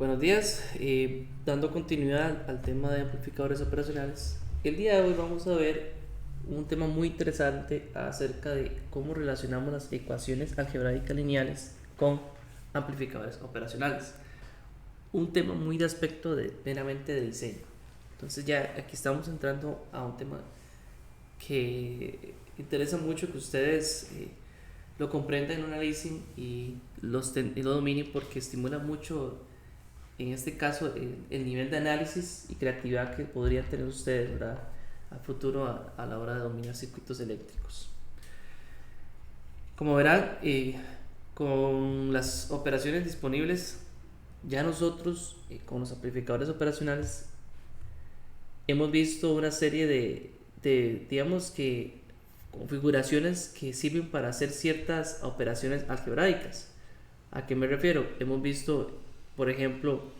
Buenos días, dando continuidad al tema de amplificadores operacionales. El día de hoy vamos a ver un tema muy interesante acerca de cómo relacionamos las ecuaciones algebraicas lineales con amplificadores operacionales. Un tema muy de aspecto meramente de diseño. Entonces ya aquí estamos entrando a un tema que interesa mucho que ustedes lo comprendan, lo analicen y lo dominen porque estimula mucho en este caso el nivel de análisis y creatividad que podrían tener ustedes, ¿verdad?, a futuro a la hora de dominar circuitos eléctricos. Como verán, con las operaciones disponibles, ya nosotros con los amplificadores operacionales hemos visto una serie digamos que, configuraciones que sirven para hacer ciertas operaciones algebraicas. ¿A qué me refiero? Hemos visto, por ejemplo,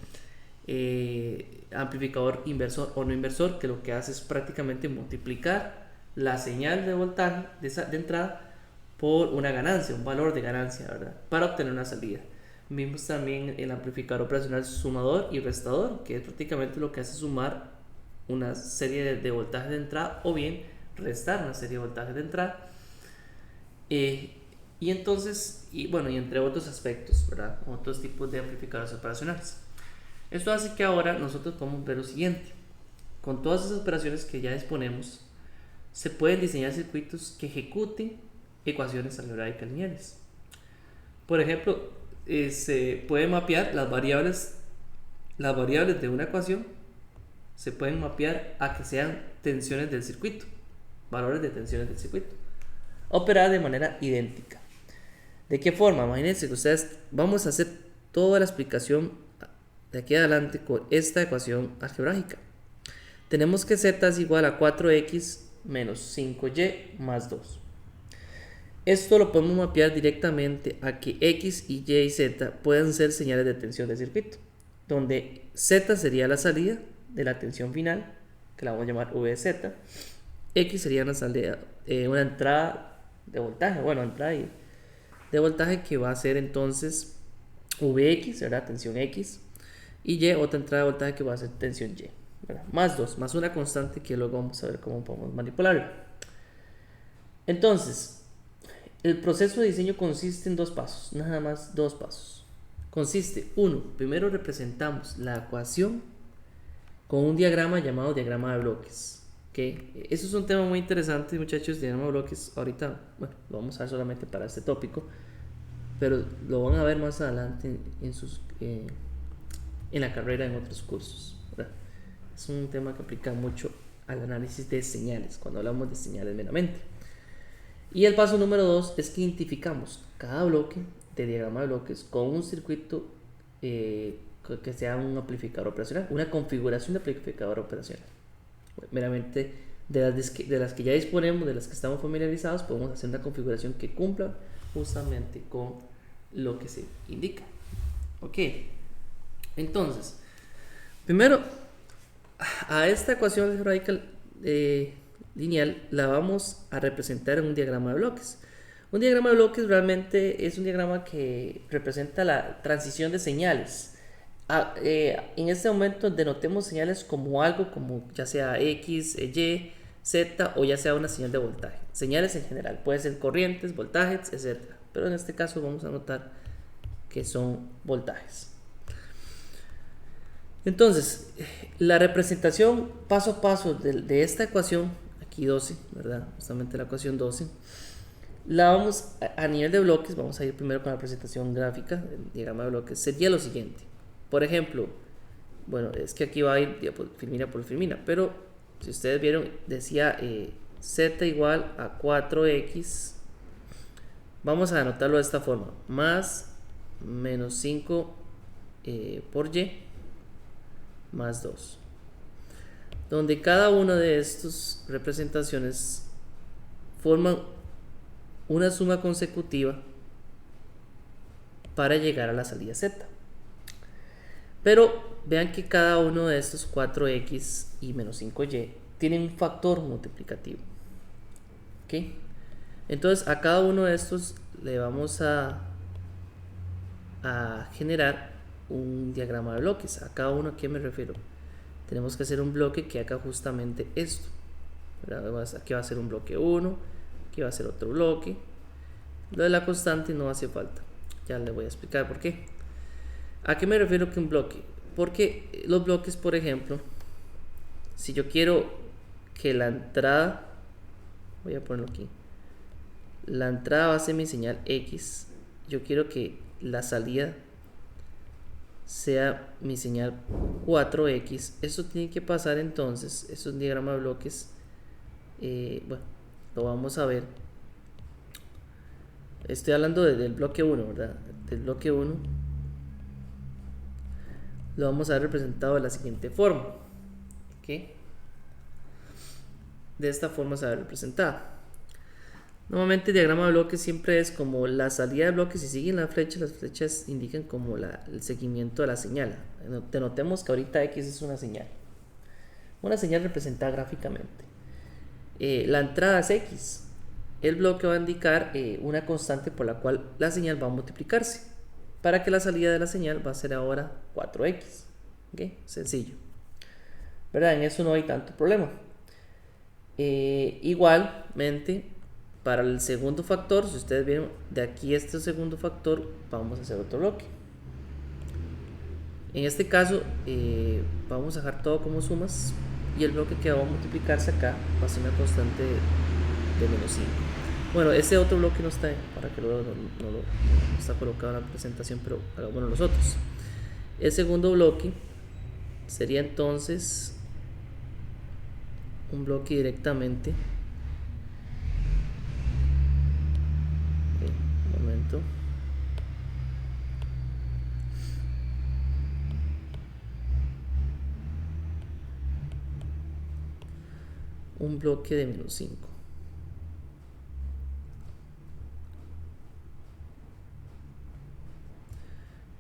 amplificador inversor o no inversor, que lo que hace es prácticamente multiplicar la señal de voltaje de entrada por una ganancia, un valor de ganancia, ¿verdad?, para obtener una salida. Vimos también el amplificador operacional sumador y restador, que es prácticamente lo que hace sumar una serie de voltajes de entrada o bien restar una serie de voltajes de entrada. Y entonces, y bueno, y entre otros aspectos, ¿verdad?, otros tipos de amplificadores operacionales. Esto hace que ahora nosotros podamos ver lo siguiente: con todas esas operaciones que ya disponemos, se pueden diseñar circuitos que ejecuten ecuaciones algebraicas lineales. Por ejemplo, se pueden mapear las variables de una ecuación, se pueden mapear a que sean tensiones del circuito, valores de tensiones del circuito, operar de manera idéntica. ¿De qué forma? Imagínense que ustedes, vamos a hacer toda la explicación de aquí adelante con esta ecuación algebraica. Tenemos que z es igual a 4x menos 5y más 2. Esto lo podemos mapear directamente a que x, y z pueden ser señales de tensión de circuito, donde z sería la salida de la tensión final, que la vamos a llamar Vz. X sería una salida, una entrada de voltaje, entrada de voltaje, que va a ser entonces Vx, ¿verdad?, tensión X, y Y, otra entrada de voltaje que va a ser tensión Y, ¿verdad?, más 2, más una constante que luego vamos a ver cómo podemos manipularla. Entonces, el proceso de diseño consiste en dos pasos, nada más dos pasos. Consiste, uno, primero representamos la ecuación con un diagrama llamado diagrama de bloques. ¿Okay? Eso es un tema muy interesante, muchachos. Diagrama de bloques, ahorita, bueno, lo vamos a ver solamente para este tópico, pero lo van a ver más adelante en la carrera, en otros cursos, ¿verdad? Es un tema que aplica mucho al análisis de señales, cuando hablamos de señales meramente. Y el paso número 2 es que identificamos cada bloque de diagrama de bloques con un circuito que sea un amplificador operacional, una configuración de amplificador operacional. Meramente de las que ya disponemos, de las que estamos familiarizados, podemos hacer una configuración que cumpla justamente con lo que se indica. Ok, entonces, primero, a esta ecuación algebraica lineal la vamos a representar en un diagrama de bloques. Un diagrama de bloques realmente es un diagrama que representa la transición de señales. En este momento denotemos señales como algo como ya sea X, Y, Z, o ya sea una señal de voltaje. Señales en general, puede ser corrientes, voltajes, etc. Pero en este caso vamos a notar que son voltajes. Entonces, la representación paso a paso de esta ecuación, aquí 12, ¿verdad? Justamente la ecuación 12, la vamos a nivel de bloques, vamos a ir primero con la presentación gráfica, el diagrama de bloques, sería lo siguiente. Por ejemplo, bueno, es que aquí va a ir filmina por filmina, pero si ustedes vieron, decía z igual a 4x, vamos a anotarlo de esta forma, más menos 5 por y, más 2, donde cada una de estas representaciones forman una suma consecutiva para llegar a la salida z. Pero vean que cada uno de estos 4x y menos 5y tiene un factor multiplicativo. ¿Okay? Entonces a cada uno de estos le vamos a generar un diagrama de bloques. A cada uno, ¿a qué me refiero? Tenemos que hacer un bloque que haga justamente esto, ¿verdad? Aquí va a ser un bloque 1, aquí va a ser otro bloque. Lo de la constante no hace falta, ya le voy a explicar por qué. ¿A qué me refiero que un bloque? Porque los bloques, por ejemplo, si yo quiero que la entrada, voy a ponerlo aquí, la entrada va a ser mi señal X, yo quiero que la salida sea mi señal 4X. Eso tiene que pasar entonces, es un diagrama de bloques, bueno, lo vamos a ver. Estoy hablando del bloque 1, ¿verdad? Del bloque 1 lo vamos a ver representado de la siguiente forma, ¿ok? De esta forma se va a representar. Normalmente el diagrama de bloques siempre es como la salida de bloques. Si siguen las flechas indican como el seguimiento de la señal. Notemos que ahorita X es una señal representada gráficamente. La entrada es X. El bloque va a indicar una constante por la cual la señal va a multiplicarse, para que la salida de la señal va a ser ahora 4X. ¿Okay? Sencillo, ¿verdad? En eso no hay tanto problema. Igualmente, para el segundo factor, si ustedes vieron de aquí este segundo factor, vamos a hacer otro bloque. En este caso, vamos a dejar todo como sumas, y el bloque que va a multiplicarse acá va a ser una constante de menos 5. Bueno, ese otro bloque no está, para que no está colocado en la presentación, pero bueno, los otros. El segundo bloque sería entonces un bloque directamente. Un momento. Un bloque de menos 5.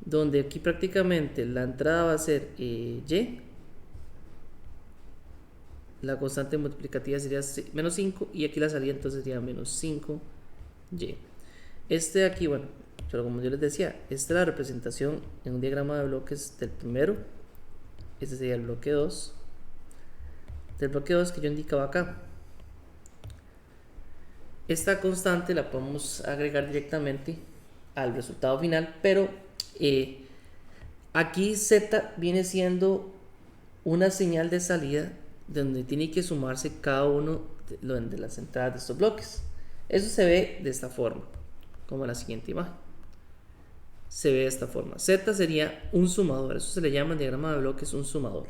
Donde aquí prácticamente la entrada va a ser Y, la constante multiplicativa sería menos 5, y aquí la salida entonces sería menos 5Y. Este de aquí, bueno, pero como yo les decía, esta es la representación en un diagrama de bloques del primero. Este sería el bloque 2. Del bloque 2 que yo indicaba acá. Esta constante la podemos agregar directamente al resultado final, pero aquí Z viene siendo una señal de salida donde tiene que sumarse cada uno de las entradas de estos bloques. Eso se ve de esta forma, como en la siguiente imagen. Se ve de esta forma. Z sería un sumador, eso se le llama en diagrama de bloques un sumador.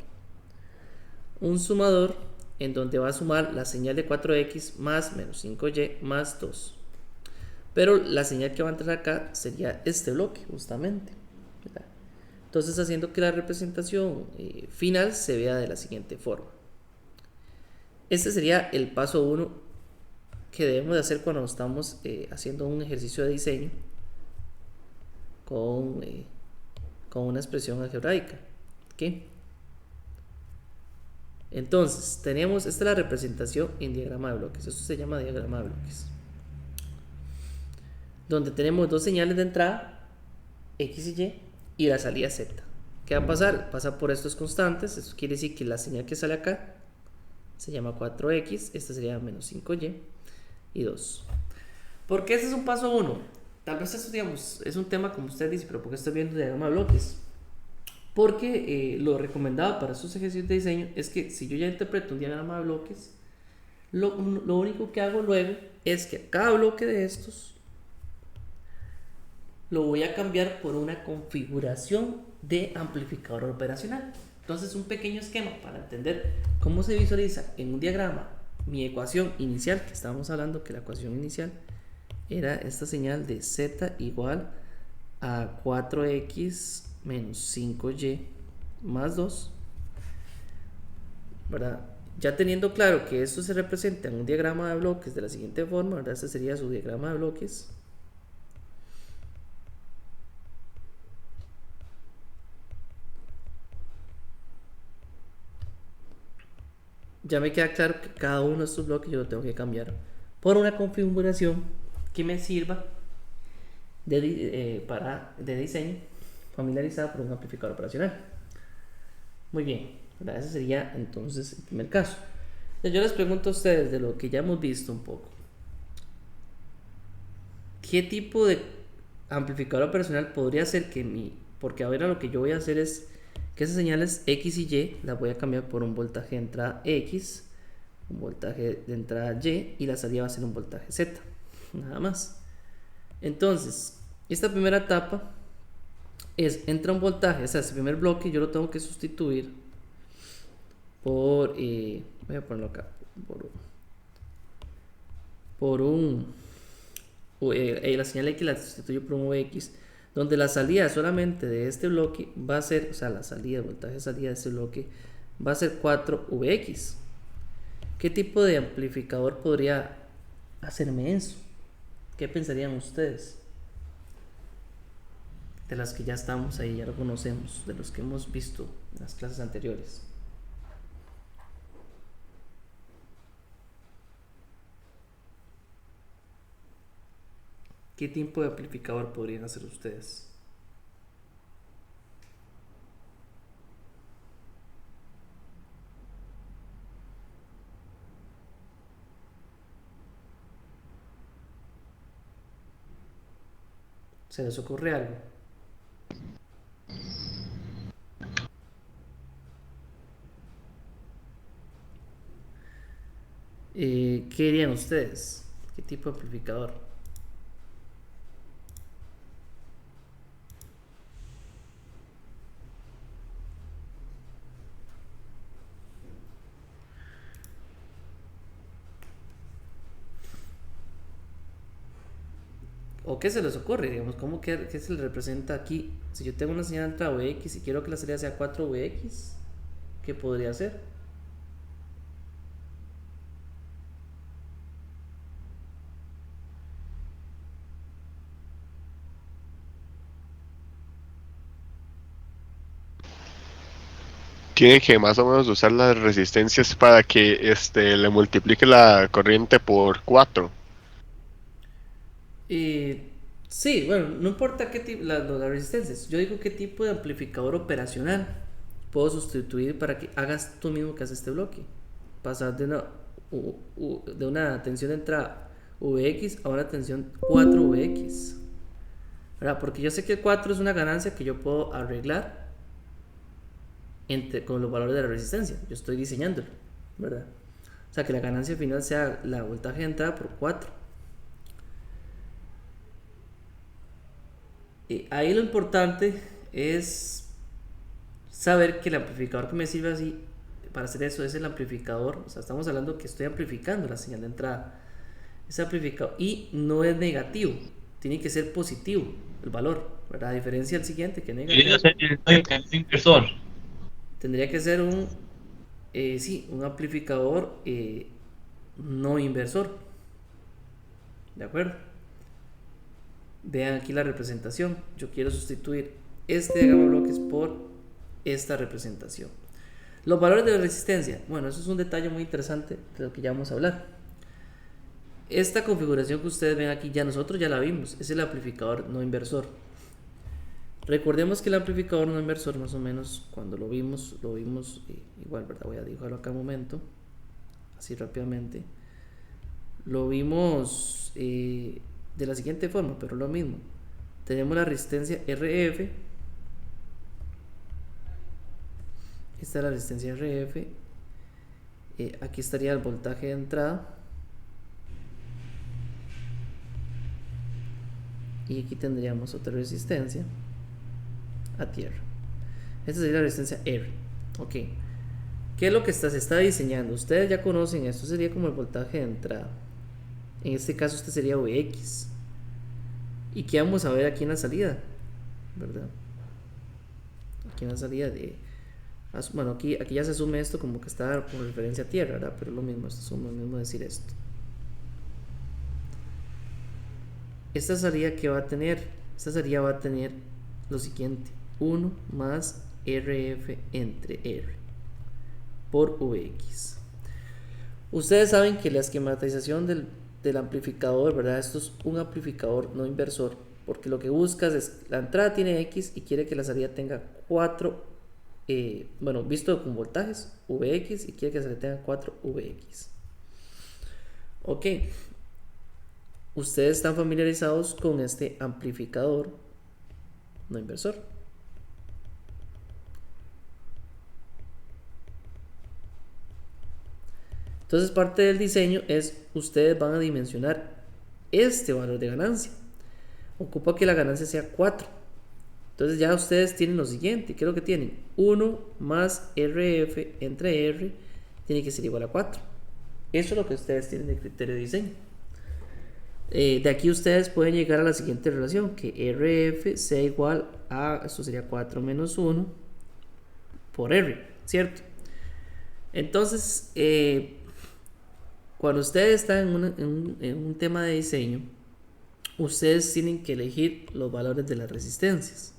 Un sumador en donde va a sumar la señal de 4X más menos 5Y más 2. Pero la señal que va a entrar acá sería este bloque, justamente, ¿verdad? Entonces, haciendo que la representación final se vea de la siguiente forma. Este sería el paso 1 que debemos de hacer cuando estamos haciendo un ejercicio de diseño con una expresión algebraica. ¿Okay? Entonces, esta es la representación en diagrama de bloques. Esto se llama diagrama de bloques, donde tenemos dos señales de entrada, X y Y la salida Z. ¿Qué va a pasar? Pasa por estos constantes. Esto quiere decir que la señal que sale acá se llama 4X, esta sería menos 5Y y 2. ¿Por qué este es un paso 1? Tal vez esto, digamos, es un tema como usted dice, pero ¿por qué estoy viendo diagrama de bloques? Porque lo recomendado para estos ejercicios de diseño es que si yo ya interpreto un diagrama de bloques, lo único que hago luego es que cada bloque de estos lo voy a cambiar por una configuración de amplificador operacional. Entonces, un pequeño esquema para entender cómo se visualiza en un diagrama mi ecuación inicial, que estábamos hablando que la ecuación inicial era esta señal de Z igual a 4X menos 5Y más 2, ¿verdad? Ya teniendo claro que esto se representa en un diagrama de bloques de la siguiente forma, ¿verdad? Este sería su diagrama de bloques. Ya me queda claro que cada uno de estos bloques yo lo tengo que cambiar por una configuración que me sirva de diseño familiarizada por un amplificador operacional. Muy bien, ¿verdad? Ese sería entonces el primer caso. Yo les pregunto a ustedes, de lo que ya hemos visto un poco, ¿qué tipo de amplificador operacional podría ser que porque ahora lo que yo voy a hacer es que esas señales X y Y las voy a cambiar por un voltaje de entrada X, un voltaje de entrada Y, y la salida va a ser un voltaje Z, nada más. Entonces, esta primera etapa entra un voltaje, o sea, ese primer bloque yo lo tengo que sustituir por, voy a ponerlo acá, por un, la señal X la sustituyo por un X, donde la salida solamente de este bloque va a ser, o sea, la salida, el voltaje de salida de este bloque va a ser 4Vx. ¿Qué tipo de amplificador podría hacerme eso? ¿Qué pensarían ustedes? De las que ya estamos ahí, ya lo conocemos, de los que hemos visto en las clases anteriores. ¿Qué tipo de amplificador podrían hacer ustedes? ¿Se les ocurre algo? ¿Qué dirían ustedes? ¿Qué tipo de amplificador? ¿O qué se les ocurre? Digamos, qué se les representa aquí? Si yo tengo una señal de entrada Vx y quiero que la salida sea 4Vx, ¿qué podría hacer? Tiene que más o menos usar las resistencias para que le multiplique la corriente por 4. Sí, bueno, no importa qué tipo, las resistencias. Yo digo qué tipo de amplificador operacional puedo sustituir para que hagas tú mismo que haces este bloque. Pasar de una tensión de entrada Vx a una tensión 4Vx. ¿Verdad? Porque yo sé que el 4 es una ganancia que yo puedo arreglar con los valores de la resistencia. Yo estoy diseñándolo, ¿verdad? O sea, que la ganancia final sea la voltaje de entrada por 4. Ahí lo importante es saber que el amplificador que me sirve así para hacer eso es el amplificador. O sea, estamos hablando que estoy amplificando la señal de entrada. Es amplificado y no es negativo, tiene que ser positivo el valor, ¿verdad? A diferencia del siguiente que es negativo. Inversor. Tendría que ser sí, un amplificador no inversor. ¿De acuerdo? Vean aquí la representación. Yo quiero sustituir este diagrama de bloques por esta representación. Los valores de resistencia. Bueno, eso es un detalle muy interesante de lo que ya vamos a hablar. Esta configuración que ustedes ven aquí ya nosotros ya la vimos. Es el amplificador no inversor. Recordemos que el amplificador no inversor más o menos cuando lo vimos igual, ¿verdad? Voy a dibujarlo acá un momento. Así rápidamente. Lo vimos de la siguiente forma, pero lo mismo. Tenemos la resistencia RF. Esta es la resistencia RF. Aquí estaría el voltaje de entrada. Y aquí tendríamos otra resistencia a tierra. Esta sería la resistencia R. Ok. ¿Qué es lo que se está diseñando? Ustedes ya conocen esto. Sería como el voltaje de entrada. En este caso este sería Vx. ¿Y qué vamos a ver aquí en la salida? ¿Verdad? Aquí en la salida de... Bueno, aquí ya se asume esto como que está con referencia a tierra, ¿verdad? Pero es lo mismo, se asume lo mismo decir esto. Esta salida que va a tener, esta salida va a tener lo siguiente: 1 más RF entre R por Vx. Ustedes saben que la esquematización del amplificador, ¿verdad? Esto es un amplificador no inversor. porque lo que buscas es, la entrada tiene X y quiere que la salida tenga 4, visto con voltajes, Vx, y quiere que la salida tenga 4 Vx. Ok, ustedes están familiarizados con este amplificador no inversor. Entonces parte del diseño es, ustedes van a dimensionar este valor de ganancia. Ocupa que la ganancia sea 4. Entonces ya ustedes tienen lo siguiente. ¿Qué es lo que tienen? 1 más RF entre R tiene que ser igual a 4. Eso es lo que ustedes tienen de criterio de diseño. De aquí ustedes pueden llegar a la siguiente relación, que RF sea igual a, esto sería 4 menos 1 por R, ¿cierto? Entonces, cuando ustedes están en un tema de diseño, ustedes tienen que elegir los valores de las resistencias.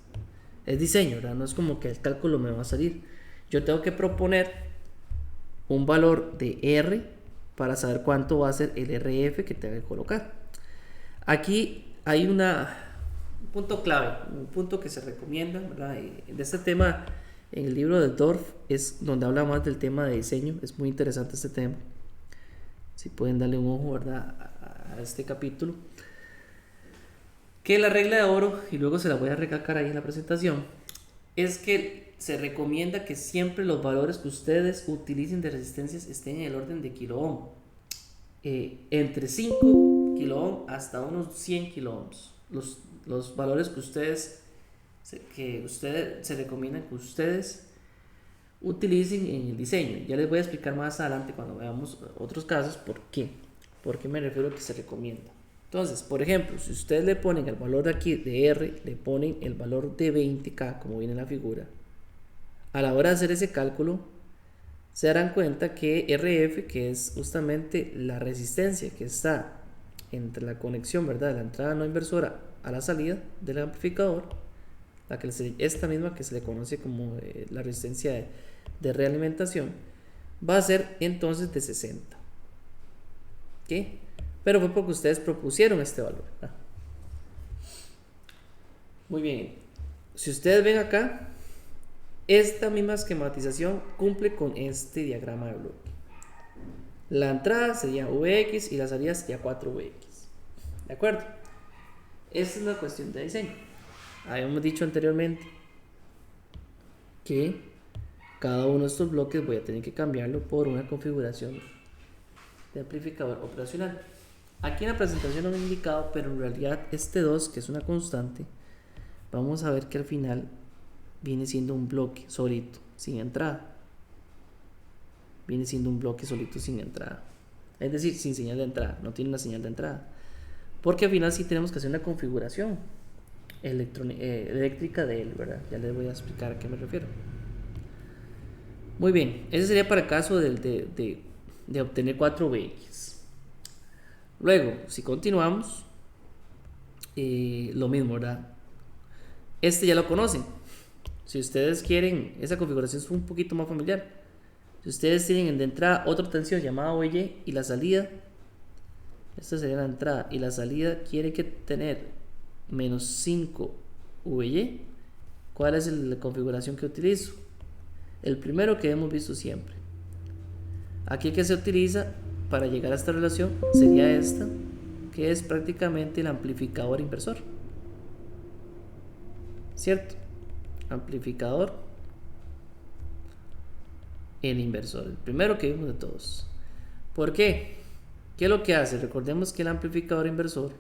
Es diseño, ¿verdad? No es como que el cálculo me va a salir. Yo tengo que proponer un valor de R para saber cuánto va a ser el RF que tengo que colocar. Aquí hay un punto clave, un punto que se recomienda, ¿verdad? De este tema, en el libro de Dorf, es donde habla más del tema de diseño. Es muy interesante este tema. Si pueden darle un ojo, ¿verdad?, a este capítulo. Que la regla de oro, y luego se la voy a recalcar ahí en la presentación, es que se recomienda que siempre los valores que ustedes utilicen de resistencias estén en el orden de kilo ohm. Entre 5 kilo ohm hasta unos 100 kilo ohms. Los valores que ustedes se recomiendan que ustedes utilicen en el diseño. Ya les voy a explicar más adelante cuando veamos otros casos por qué me refiero a que se recomienda. Entonces, por ejemplo, si ustedes le ponen el valor de aquí de R, le ponen el valor de 20K como viene en la figura, a la hora de hacer ese cálculo se darán cuenta que RF, que es justamente la resistencia que está entre la conexión, ¿verdad?, de la entrada no inversora a la salida del amplificador, esta misma que se le conoce como la resistencia de realimentación, va a ser entonces de 60. ¿Ok? Pero fue porque ustedes propusieron este valor, ¿verdad? Muy bien. Si ustedes ven acá, esta misma esquematización cumple con este diagrama de bloque. La entrada sería Vx y la salida sería 4Vx. ¿De acuerdo? Esa es la cuestión de diseño. Habíamos dicho anteriormente que cada uno de estos bloques voy a tener que cambiarlo por una configuración de amplificador operacional. Aquí en la presentación no me he indicado, pero en realidad este 2, que es una constante, vamos a ver que al final viene siendo un bloque solito, sin entrada. Viene siendo un bloque solito sin entrada. Es decir, sin señal de entrada, no tiene una señal de entrada. Porque al final sí tenemos que hacer una configuración eléctrica de él, ¿verdad? Ya les voy a explicar a qué me refiero. Muy bien, ese sería para el caso de obtener 4Vx. Luego, si continuamos, lo mismo, ¿verdad? Este ya lo conocen. Si ustedes quieren, esa configuración es un poquito más familiar. Si ustedes tienen de entrada otra tensión llamada VY y la salida, esta sería la entrada y la salida quiere que tener menos 5 VY, ¿cuál es la configuración que utilizo? El primero que hemos visto siempre. Aquí que se utiliza para llegar a esta relación sería esta, que es prácticamente el amplificador inversor, ¿cierto? Amplificador, el inversor, el primero que vimos de todos. ¿Por qué? ¿Qué es lo que hace? Recordemos que el amplificador inversor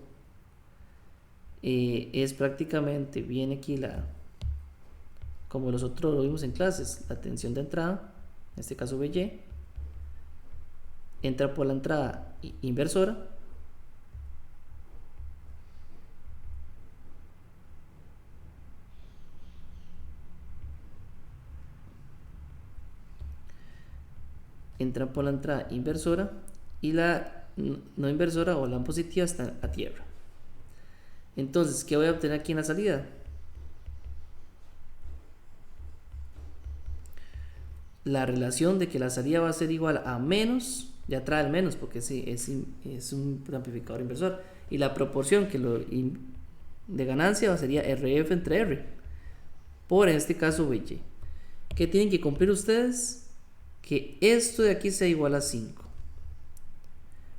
es prácticamente, viene aquí como nosotros lo vimos en clases, la tensión de entrada, en este caso VY, entra por la entrada inversora, y la no inversora o la positiva está a tierra. Entonces, ¿qué voy a obtener aquí en la salida? La relación de que la salida va a ser igual a menos, ya trae el menos porque sí, es un amplificador inversor, y la proporción que de ganancia sería RF entre R, por en este caso VY. ¿Qué tienen que cumplir ustedes? Que esto de aquí sea igual a 5,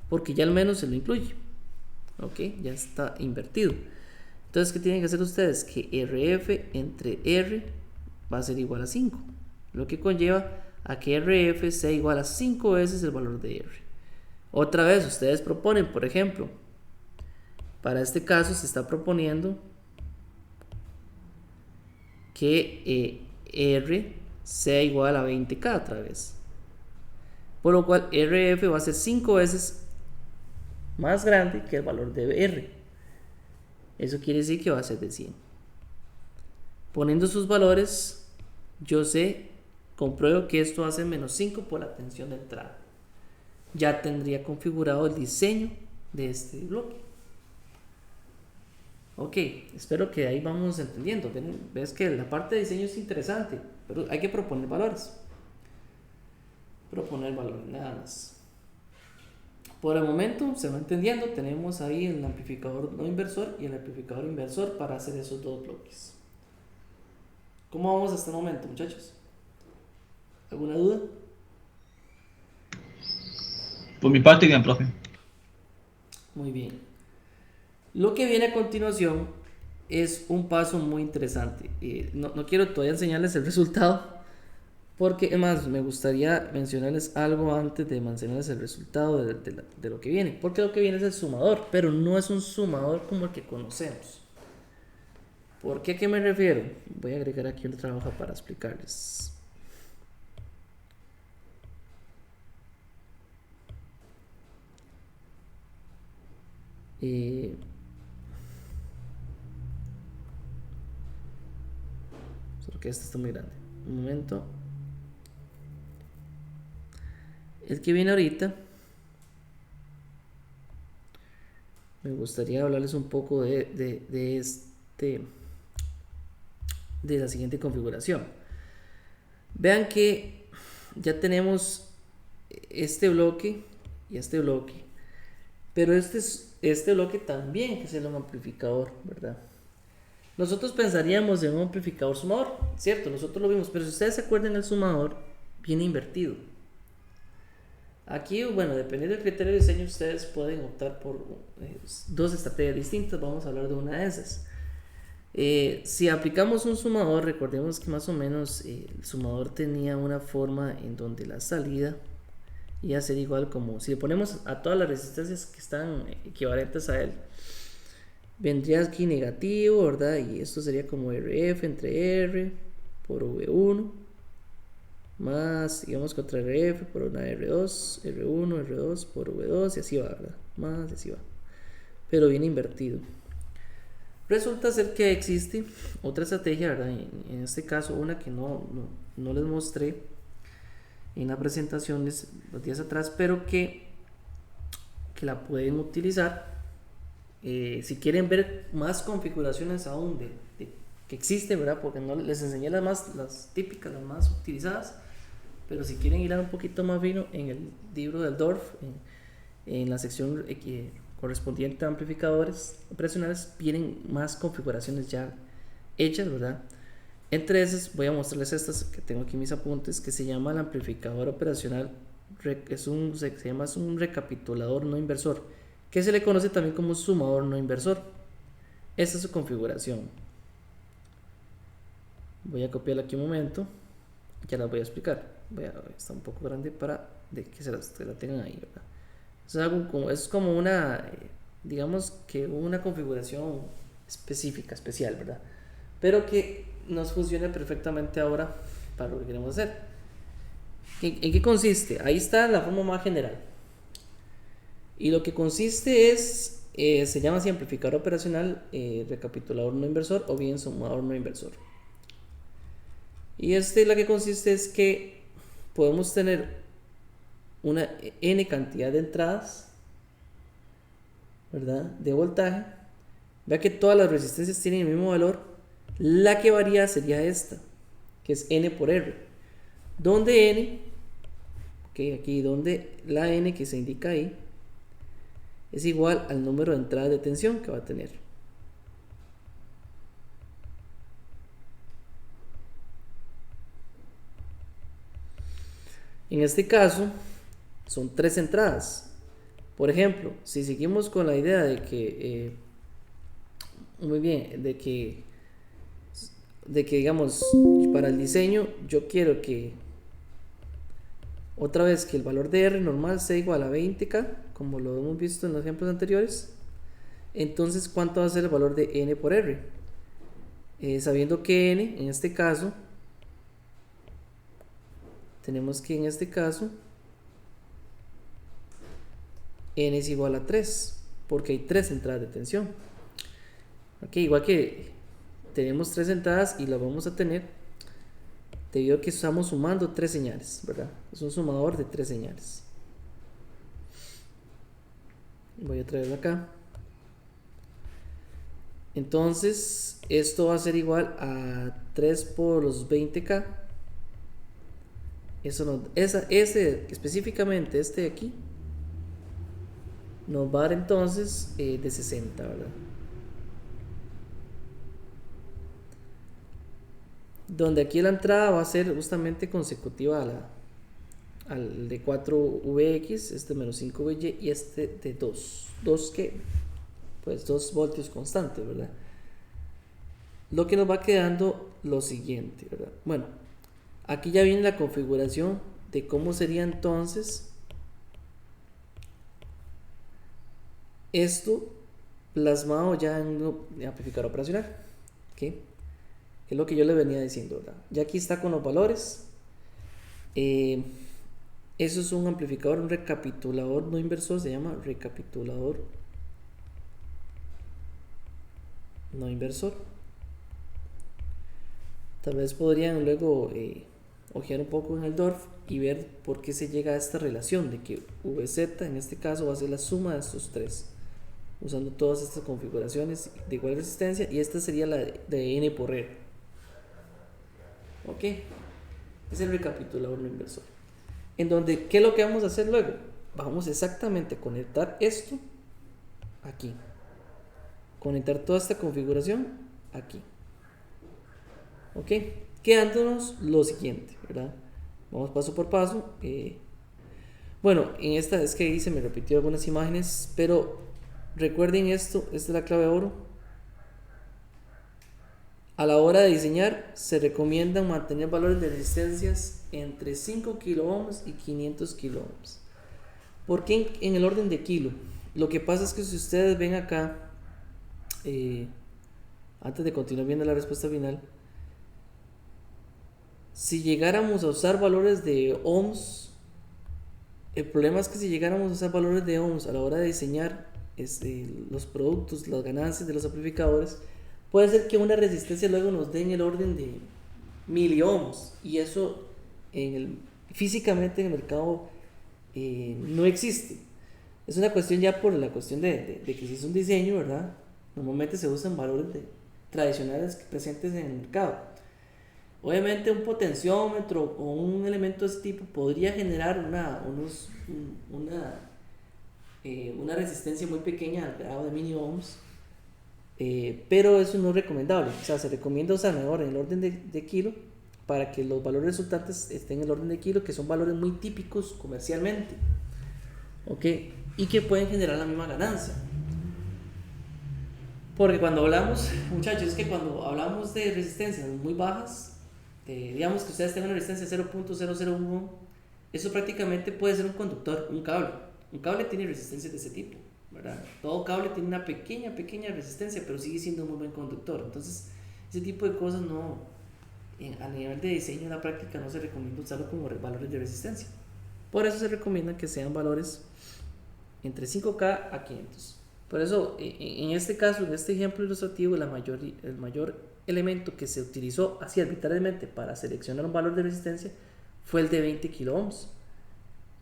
porque ya al menos se lo incluye. Ok, ya está invertido. Entonces, ¿qué tienen que hacer ustedes? Que RF entre R va a ser igual a 5, lo que conlleva a que RF sea igual a 5 veces el valor de R. Otra vez, ustedes proponen, por ejemplo, para este caso se está proponiendo que R sea igual a 20K otra vez, por lo cual RF va a ser 5 veces más grande que el valor de R. Eso quiere decir que va a ser de 100. Poniendo sus valores, yo compruebo que esto hace menos 5 por la tensión de entrada. Ya tendría configurado el diseño de este bloque. Ok, espero que ahí vamos entendiendo. Ves que la parte de diseño es interesante, pero hay que proponer valores. Proponer valores, nada más. Por el momento se va entendiendo. Tenemos ahí el amplificador no inversor y el amplificador inversor para hacer esos dos bloques. ¿Cómo vamos hasta el momento, muchachos? ¿Alguna duda? Por mi parte, bien, profe. Muy bien. Lo que viene a continuación es un paso muy interesante. No quiero todavía enseñarles el resultado, porque además me gustaría mencionarles algo antes de mencionarles el resultado de lo que viene. Porque lo que viene es el sumador, pero no es un sumador como el que conocemos. ¿Por qué? ¿A qué me refiero? Voy a agregar aquí otra hoja para explicarles. Solo que esta está muy grande. Un momento. El que viene ahorita, me gustaría hablarles un poco de la siguiente configuración. Vean que ya tenemos este bloque y este bloque, pero este bloque también, que es el amplificador, ¿verdad? Nosotros pensaríamos en un amplificador sumador, ¿cierto? Nosotros lo vimos, pero si ustedes se acuerdan, el sumador viene invertido. Aquí, bueno, dependiendo del criterio de diseño, ustedes pueden optar por dos estrategias distintas. Vamos a hablar de una de esas. Si aplicamos un sumador, recordemos que más o menos el sumador tenía una forma en donde la salida iba a ser igual, como si le ponemos a todas las resistencias que están equivalentes a él, vendría aquí negativo, ¿verdad? Y esto sería como RF entre R por V1 más, digamos, contra RF por una R2, R1, R2 por V2 y así va, ¿verdad? Más y así va, pero viene invertido. Resulta ser que existe otra estrategia, ¿verdad? En este caso, una que no les mostré en la presentación los días atrás, pero que la pueden utilizar si quieren ver más configuraciones aún que existen, ¿verdad? Porque no les enseñé las típicas, las más utilizadas, pero si quieren ir a un poquito más fino, en el libro del Dorf, en la sección correspondiente a amplificadores operacionales, vienen más configuraciones ya hechas, ¿verdad? Entre esas voy a mostrarles estas que tengo aquí en mis apuntes, que se llama el amplificador operacional, es un recapitulador no inversor, que se le conoce también como sumador no inversor. Esta es su configuración. Voy a copiarla aquí un momento, ya la voy a explicar. Está un poco grande para que se la tengan ahí, ¿verdad? Es como una, digamos que una configuración especial, ¿verdad? Pero que nos funciona perfectamente ahora para lo que queremos hacer. ¿En qué consiste? Ahí está la forma más general. Y lo que consiste es, se llama así amplificador operacional, recapitulador no inversor o bien sumador no inversor. Y la que consiste es que podemos tener una n cantidad de entradas, ¿verdad? De voltaje. Vea que todas las resistencias tienen el mismo valor. La que varía sería esta, que es n por r, donde n, aquí donde la n que se indica ahí es igual al número de entradas de tensión que va a tener. En este caso, son 3 entradas. Por ejemplo, si seguimos con la idea de que, muy bien, de que digamos, para el diseño, yo quiero que, otra vez, que el valor de R normal sea igual a 20K, como lo hemos visto en los ejemplos anteriores. Entonces, ¿cuánto va a ser el valor de N por R? Sabiendo que N, en este caso, tenemos que en este caso N es igual a 3, porque hay 3 entradas de tensión. Ok, igual que tenemos 3 entradas y las vamos a tener debido a que estamos sumando 3 señales, ¿verdad? Es un sumador de 3 señales. Voy a traerlo acá. Entonces, esto va a ser igual a 3 por los 20K. Específicamente este de aquí nos va a dar entonces de 60, ¿verdad? Donde aquí la entrada va a ser justamente consecutiva al de 4Vx, este menos 5Vy y este de 2. 2 que, pues 2 voltios constantes, ¿verdad? Lo que nos va quedando lo siguiente, ¿verdad? Bueno, aquí ya viene la configuración de cómo sería entonces esto plasmado ya en un amplificador operacional. ¿Ok? Que es lo que yo le venía diciendo, ¿verdad? Ya aquí está con los valores. Eso es un amplificador, un recapitulador no inversor, se llama recapitulador no inversor. Tal vez podrían luego ojear un poco en el DORF y ver por qué se llega a esta relación de que VZ en este caso va a ser la suma de estos tres, usando todas estas configuraciones de igual resistencia, y esta sería la de N por R. Ok, es el recapitulador no inversor. En donde, ¿qué es lo que vamos a hacer luego? Vamos exactamente a conectar esto aquí, conectar toda esta configuración aquí. Ok, quedándonos lo siguiente, ¿verdad? Vamos paso por paso. Bueno, en esta es que ahí se me repitió algunas imágenes, pero recuerden esto, esta es la clave de oro. A la hora de diseñar se recomienda mantener valores de resistencias entre 5 kiloohms y 500 kiloohms. ¿Por qué en el orden de kilo? Lo que pasa es que si ustedes ven acá, antes de continuar viendo la respuesta final, si llegáramos a usar valores de ohms, el problema es que si llegáramos a usar valores de ohms a la hora de diseñar los productos, las ganancias de los amplificadores, puede ser que una resistencia luego nos dé en el orden de miliohms, y eso físicamente en el mercado no existe. Es una cuestión ya por la cuestión de que si es un diseño, ¿verdad? Normalmente se usan valores tradicionales presentes en el mercado. Obviamente un potenciómetro o un elemento de ese tipo podría generar una resistencia muy pequeña al grado de miliohms, pero eso no es recomendable. O sea, se recomienda usar mejor en el orden de kilo para que los valores resultantes estén en el orden de kilo, que son valores muy típicos comercialmente, ¿ok? Y que pueden generar la misma ganancia. Porque cuando hablamos, muchachos, es que cuando hablamos de resistencias muy bajas, digamos que ustedes tengan una resistencia de 0.001, eso prácticamente puede ser un conductor, un cable. Un cable tiene resistencias de ese tipo, ¿verdad? Todo cable tiene una pequeña resistencia, pero sigue siendo un muy buen conductor. Entonces, ese tipo de cosas no, a nivel de diseño en la práctica no se recomienda usarlo como valores de resistencia. Por eso se recomienda que sean valores entre 5K a 500. Por eso, en este caso, en este ejemplo ilustrativo, el mayor elemento que se utilizó así arbitrariamente para seleccionar un valor de resistencia fue el de 20 kiloohms,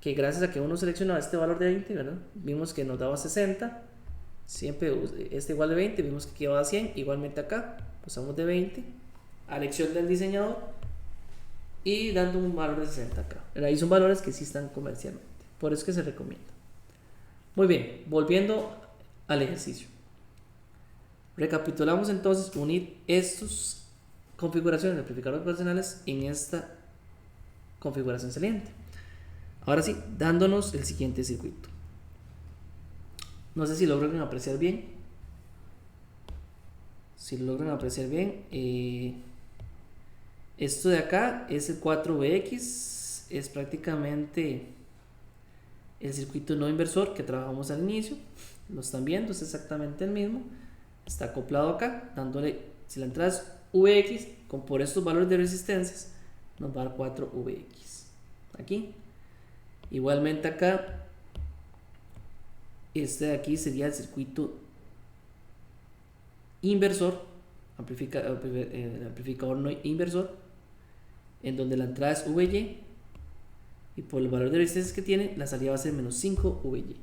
que gracias a que uno seleccionaba este valor de 20, ¿verdad? Vimos que nos daba 60, siempre este igual de 20, vimos que quedaba 100, igualmente acá, pasamos de 20 a elección del diseñador y dando un valor de 60 acá. Ahí son valores que sí están comercialmente, por eso es que se recomienda. Muy bien, volviendo al ejercicio. Recapitulamos entonces unir estas configuraciones de amplificadores operacionales en esta configuración saliente. Ahora sí, dándonos el siguiente circuito. No sé si logran apreciar bien. Si lo logran apreciar bien, esto de acá es el 4VX, es prácticamente el circuito no inversor que trabajamos al inicio. Lo están viendo, es exactamente el mismo. Está acoplado acá, dándole, si la entrada es VX, por estos valores de resistencias, nos va a dar 4VX. Aquí. Igualmente acá, este de aquí sería el circuito inversor, amplificador no inversor, en donde la entrada es VY y por el valor de resistencias que tiene, la salida va a ser menos 5 VY.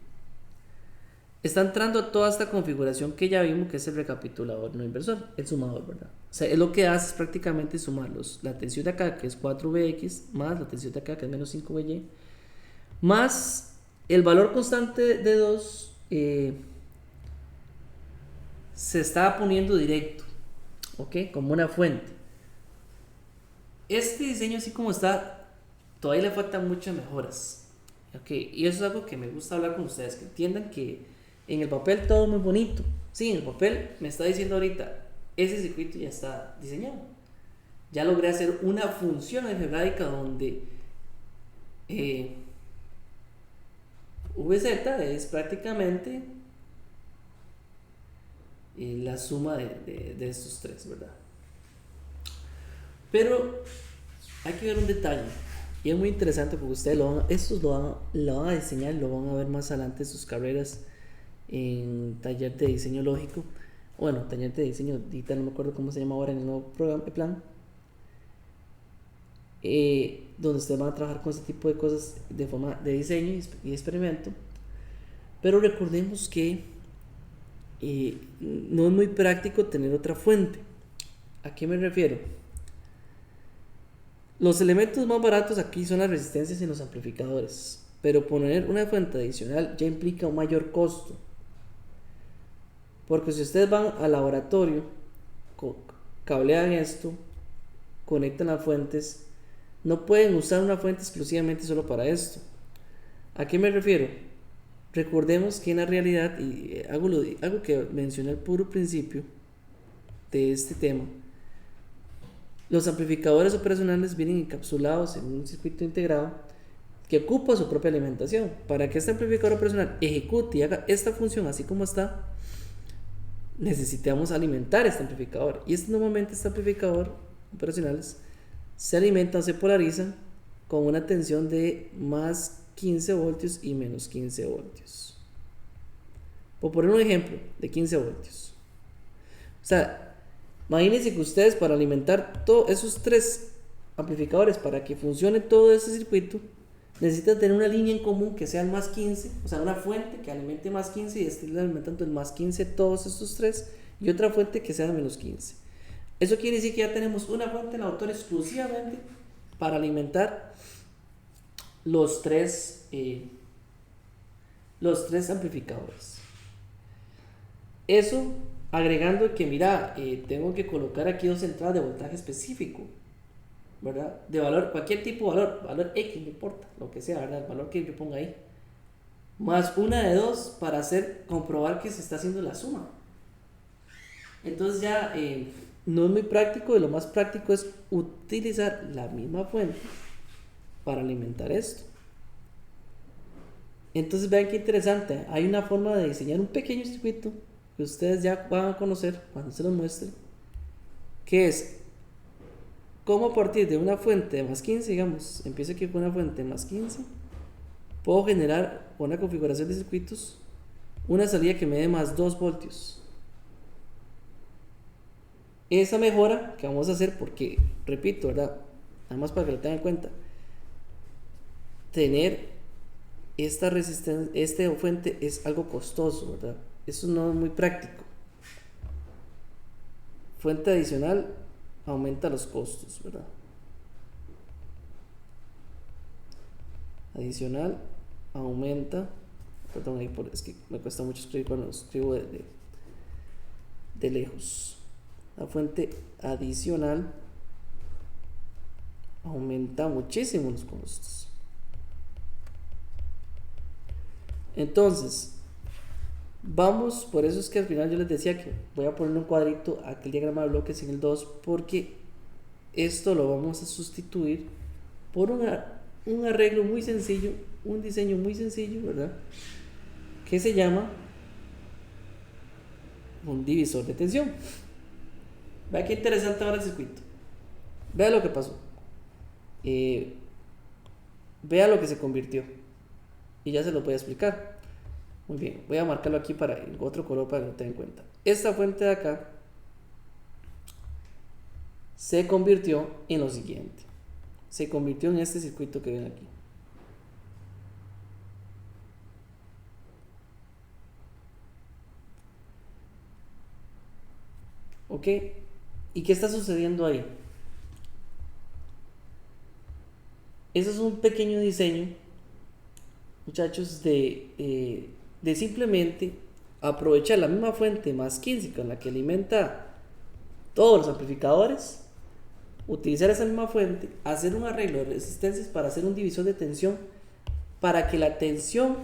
Está entrando toda esta configuración que ya vimos, que es el recapitulador no inversor, el sumador, ¿verdad? O sea, es lo que hace es prácticamente sumar la tensión de acá, que es 4VX, más la tensión de acá, que es menos 5VY, más el valor constante de 2 se está poniendo directo, ¿ok? Como una fuente. Este diseño así como está, todavía le faltan muchas mejoras, ¿ok? Y eso es algo que me gusta hablar con ustedes, que entiendan que en el papel todo muy bonito. Sí, en el papel me está diciendo ahorita, ese circuito ya está diseñado. Ya logré hacer una función algebraica donde VZ es prácticamente la suma de estos tres, ¿verdad? Pero hay que ver un detalle, y es muy interesante porque ustedes lo van a diseñar, lo van a ver más adelante en sus carreras en taller de diseño lógico, bueno, taller de diseño digital, no me acuerdo cómo se llama ahora en el nuevo programa, plan, donde ustedes van a trabajar con ese tipo de cosas de forma de diseño y experimento. Pero recordemos que no es muy práctico tener otra fuente. ¿A qué me refiero? Los elementos más baratos aquí son las resistencias y los amplificadores, pero poner una fuente adicional ya implica un mayor costo, porque si ustedes van al laboratorio, cablean esto, conectan las fuentes, no pueden usar una fuente exclusivamente solo para esto. ¿A qué me refiero? Recordemos que en la realidad, y algo que mencioné al puro principio de este tema, los amplificadores operacionales vienen encapsulados en un circuito integrado que ocupa su propia alimentación. Para que este amplificador operacional ejecute y haga esta función así como está, necesitamos alimentar este amplificador. Y normalmente este amplificador operacionales se alimentan, se polarizan con una tensión de más 15 voltios y menos 15 voltios. Por poner un ejemplo de 15 voltios. O sea, imagínense que ustedes, para alimentar todos esos tres amplificadores, para que funcione todo ese circuito, necesitan tener una línea en común que sea el más 15, o sea, una fuente que alimente más 15 y esté alimentando el más 15 todos estos tres, y otra fuente que sea el menos 15. Eso quiere decir que ya tenemos una fuente en autor exclusivamente para alimentar los tres amplificadores. Eso agregando que, mira, tengo que colocar aquí dos entradas de voltaje específico, ¿verdad? De valor, cualquier tipo de valor X, no importa, lo que sea, ¿verdad? El valor que yo ponga ahí. Más una de dos para comprobar que se está haciendo la suma. Entonces ya no es muy práctico, y lo más práctico es utilizar la misma fuente para alimentar esto. Entonces vean qué interesante, hay una forma de diseñar un pequeño circuito que ustedes ya van a conocer cuando se los muestre, que es cómo a partir de una fuente de más 15, digamos, empiezo aquí con una fuente de más 15, puedo generar una configuración de circuitos, una salida que me dé más 2 voltios. Esa mejora que vamos a hacer, porque, repito, ¿verdad? Nada más para que lo tengan en cuenta, tener esta resistencia, esta fuente es algo costoso, ¿verdad? Eso no es muy práctico. Fuente adicional aumenta los costos, ¿verdad? Adicional aumenta, perdón, ahí es que me cuesta mucho escribir cuando escribo de lejos. La fuente adicional aumenta muchísimo los costos. Entonces, vamos, por eso es que al final yo les decía que voy a poner un cuadrito a aquel diagrama de bloques en el 2, porque esto lo vamos a sustituir por un arreglo muy sencillo, un diseño muy sencillo, ¿verdad? Que se llama un divisor de tensión. Vea qué interesante ahora el circuito. Vea lo que pasó. Vea lo que se convirtió. Y ya se lo voy a explicar. Muy bien, voy a marcarlo aquí para en otro color para que lo tengan en cuenta. Esta fuente de acá se convirtió en lo siguiente. Se convirtió en este circuito que ven aquí. ¿Ok? ¿Y qué está sucediendo ahí? Eso es un pequeño diseño, muchachos, de simplemente aprovechar la misma fuente más 15 con la que alimenta todos los amplificadores, utilizar esa misma fuente, hacer un arreglo de resistencias para hacer un divisor de tensión, para que la tensión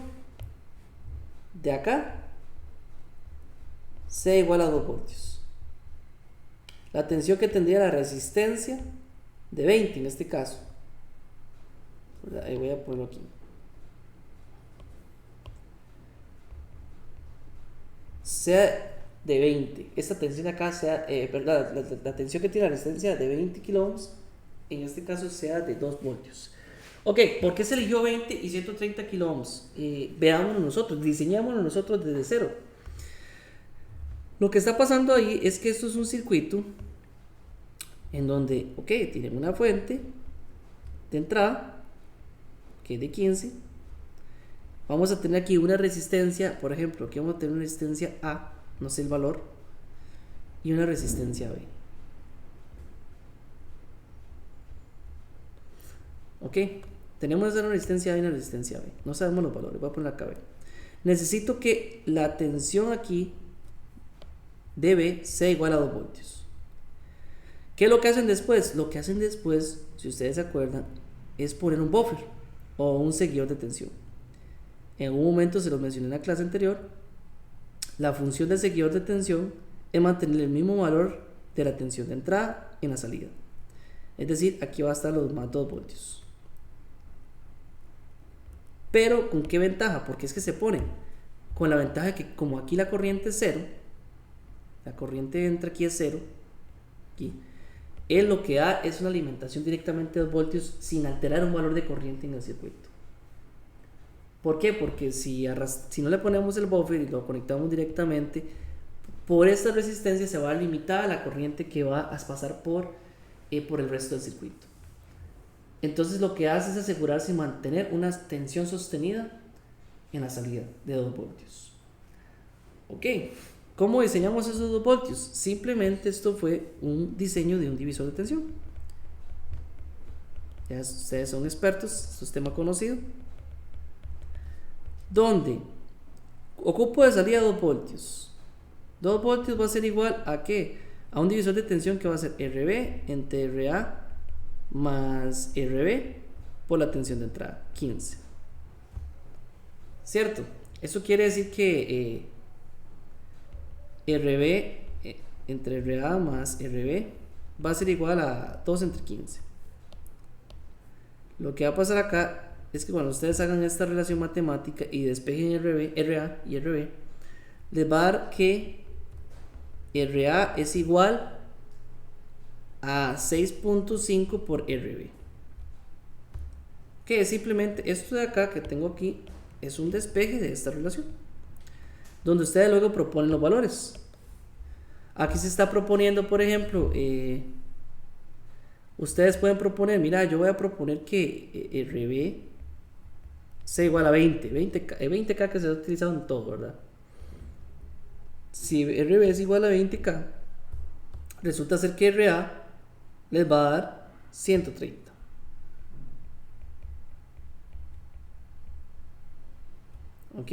de acá sea igual a 2 voltios. La tensión que tendría la resistencia de 20 en este caso. Ahí voy a ponerlo aquí. Sea de 20. Esta tensión de acá sea, la tensión que tiene la resistencia de 20 kilo ohms, en este caso sea de 2 voltios. Ok, ¿por qué se eligió 20 y 130 kilo ohms? Veámoslo nosotros, diseñámoslo nosotros desde cero. Lo que está pasando ahí es que esto es un circuito en donde, ok, tienen una fuente de entrada que es de 15. Vamos a tener aquí una resistencia, por ejemplo, aquí vamos a tener una resistencia A, no sé el valor, y una resistencia B. Ok, tenemos una resistencia A y una resistencia B, no sabemos los valores, voy a poner acá B. Necesito que la tensión aquí de B sea igual a 2 voltios. ¿Qué es lo que hacen después? Lo que hacen después, si ustedes se acuerdan, es poner un buffer o un seguidor de tensión. En un momento se los mencioné en la clase anterior. La función del seguidor de tensión es mantener el mismo valor de la tensión de entrada en la salida. Es decir, aquí va a estar los más 2 voltios. Pero ¿con qué ventaja? Porque es que se pone con la ventaja de que como aquí la corriente es 0, la corriente entra aquí es 0, aquí, él lo que da es una alimentación directamente de 2 voltios sin alterar un valor de corriente en el circuito. ¿Por qué? Porque si no le ponemos el buffer y lo conectamos directamente, por esta resistencia se va a limitar la corriente que va a pasar por el resto del circuito. Entonces lo que hace es asegurarse de mantener una tensión sostenida en la salida de 2 voltios. Ok, ¿cómo diseñamos esos 2 voltios? Simplemente esto fue un diseño de un divisor de tensión. Ya ustedes son expertos, esto es tema conocido. Donde ocupo de salida 2 voltios. 2 voltios va a ser igual a ¿qué? A un divisor de tensión que va a ser RB entre RA más RB por la tensión de entrada, 15. ¿Cierto? Eso quiere decir que RB entre RA más RB va a ser igual a 2 entre 15. Lo que va a pasar acá es que cuando ustedes hagan esta relación matemática y despejen RA y RB, les va a dar que RA es igual a 6.5 por RB, que es simplemente esto de acá que tengo aquí, es un despeje de esta relación, donde ustedes luego proponen los valores. Aquí se está proponiendo, por ejemplo, ustedes pueden proponer, mira, yo voy a proponer que RB sea igual a 20K que se ha utilizado en todo, ¿verdad? Si RB es igual a 20K, resulta ser que RA les va a dar 130. Ok.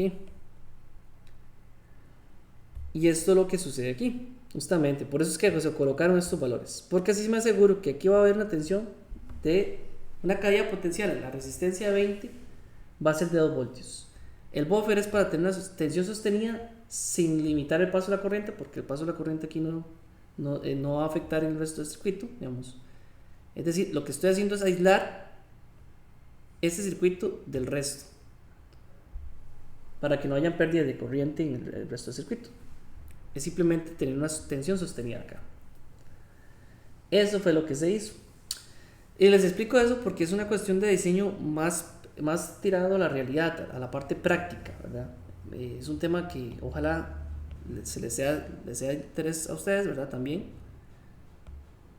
Y esto es lo que sucede aquí, justamente. Por eso es que se colocaron estos valores, porque así me aseguro que aquí va a haber una tensión de una caída potencial en la resistencia de 20 va a ser de 2 voltios. El buffer es para tener una tensión sostenida sin limitar el paso de la corriente, porque el paso de la corriente aquí no va a afectar el resto del circuito, digamos. Es decir, lo que estoy haciendo es aislar este circuito del resto, para que no hayan pérdidas de corriente en el resto del circuito. Es simplemente tener una tensión sostenida acá. Eso fue lo que se hizo. Y les explico eso porque es una cuestión de diseño más tirado a la realidad, a la parte práctica, ¿verdad? Es un tema que ojalá les sea de interés a ustedes, ¿verdad? También.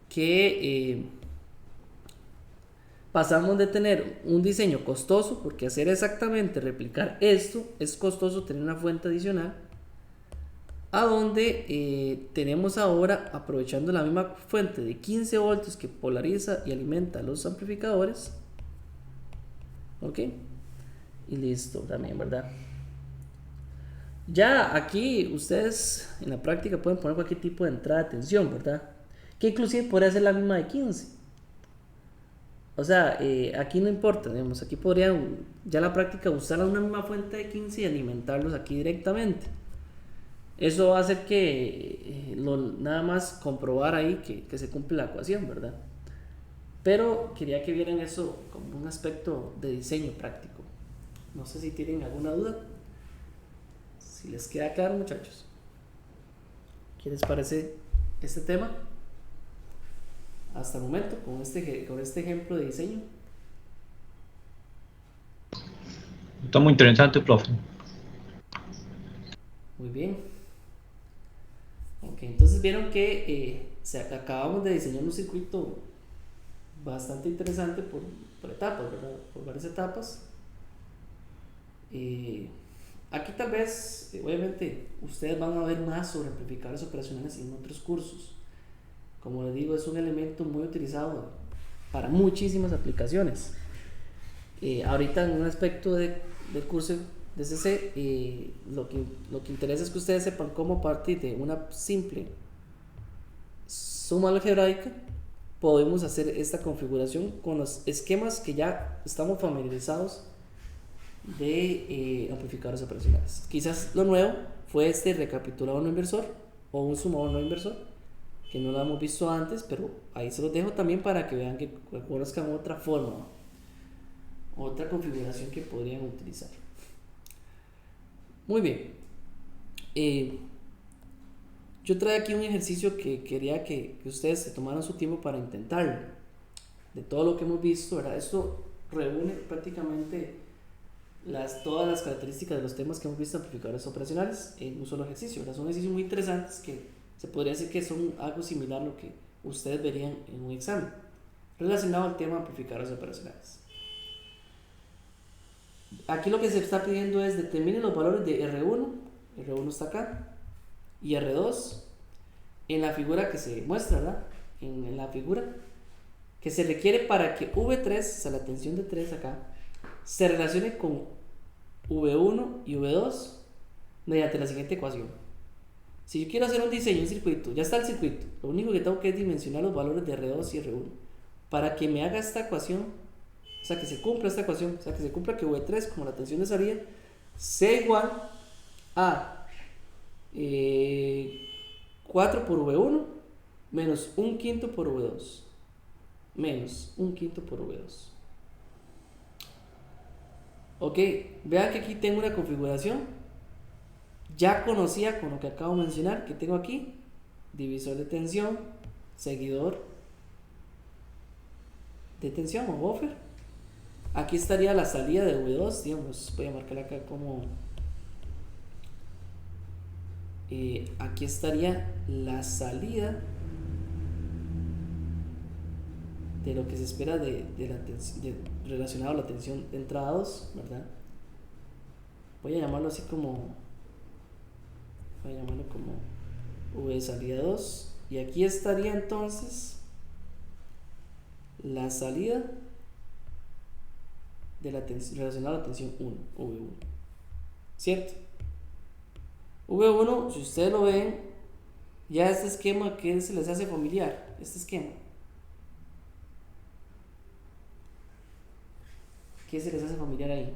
Que pasamos de tener un diseño costoso, porque hacer exactamente replicar esto es costoso, tener una fuente adicional, a donde tenemos ahora, aprovechando la misma fuente de 15 voltios que polariza y alimenta los amplificadores, ok, y listo también, ¿verdad? Ya aquí ustedes en la práctica pueden poner cualquier tipo de entrada de tensión, ¿verdad? Que inclusive podría ser la misma de 15. O sea, aquí no importa, digamos, aquí podrían ya en la práctica usar una misma fuente de 15 y alimentarlos aquí directamente. Eso va a hacer que nada más comprobar ahí que se cumple la ecuación, ¿verdad? Pero quería que vieran eso como un aspecto de diseño práctico. No sé si tienen alguna duda. Si les queda claro, muchachos. ¿Qué les parece este tema? Hasta el momento, con este ejemplo de diseño. Está muy interesante, profe. Muy bien. Ok, entonces vieron que acabamos de diseñar un circuito bastante interesante por etapas, ¿verdad? Por varias etapas. Aquí tal vez, obviamente, ustedes van a ver más sobre amplificadores operacionales en otros cursos. Como les digo, es un elemento muy utilizado para muchísimas aplicaciones. Ahorita en un aspecto del curso de CC, lo que interesa es que ustedes sepan cómo, a partir de una simple suma algebraica, podemos hacer esta configuración con los esquemas que ya estamos familiarizados de amplificadores operacionales. Quizás lo nuevo fue este recapitulado no inversor o un sumador no inversor, que no lo hemos visto antes, pero ahí se los dejo también para que vean, que conozcan otra forma, otra configuración que podrían utilizar. Muy bien. Yo trae aquí un ejercicio que quería que ustedes se tomaran su tiempo para intentarlo. De todo lo que hemos visto, ¿verdad? Esto reúne prácticamente todas las características de los temas que hemos visto en amplificadores operacionales en un solo ejercicio, ¿verdad? Son ejercicios muy interesantes que se podría decir que son algo similar a lo que ustedes verían en un examen relacionado al tema de amplificadores operacionales. Aquí lo que se está pidiendo es determine los valores de R1 está acá, y R2 en la figura que se muestra, ¿verdad? En la figura que se requiere para que V3, o sea, la tensión de 3 acá, se relacione con V1 y V2 mediante la siguiente ecuación. Si yo quiero hacer un diseño, un circuito, ya está el circuito, lo único que tengo que es dimensionar los valores de R2 y R1 para que me haga esta ecuación, o sea, que se cumpla esta ecuación, o sea, que se cumpla que V3, como la tensión de salida, sea igual a 4 por V1 menos 1/5 por V2 menos 1/5 por V2. Ok, vean que aquí tengo una configuración ya conocida con lo que acabo de mencionar, que tengo aquí divisor de tensión, seguidor de tensión o buffer. Aquí estaría la salida de V2, digamos, voy a marcar acá como aquí estaría la salida de lo que se espera relacionado a la tensión de entrada 2, ¿verdad? Voy a llamarlo así como V salida 2, y aquí estaría entonces la salida de la relacionada a la tensión 1, V1, ¿cierto? V1, si ustedes lo ven, ya este esquema que se les hace familiar, este esquema, ¿qué se les hace familiar ahí?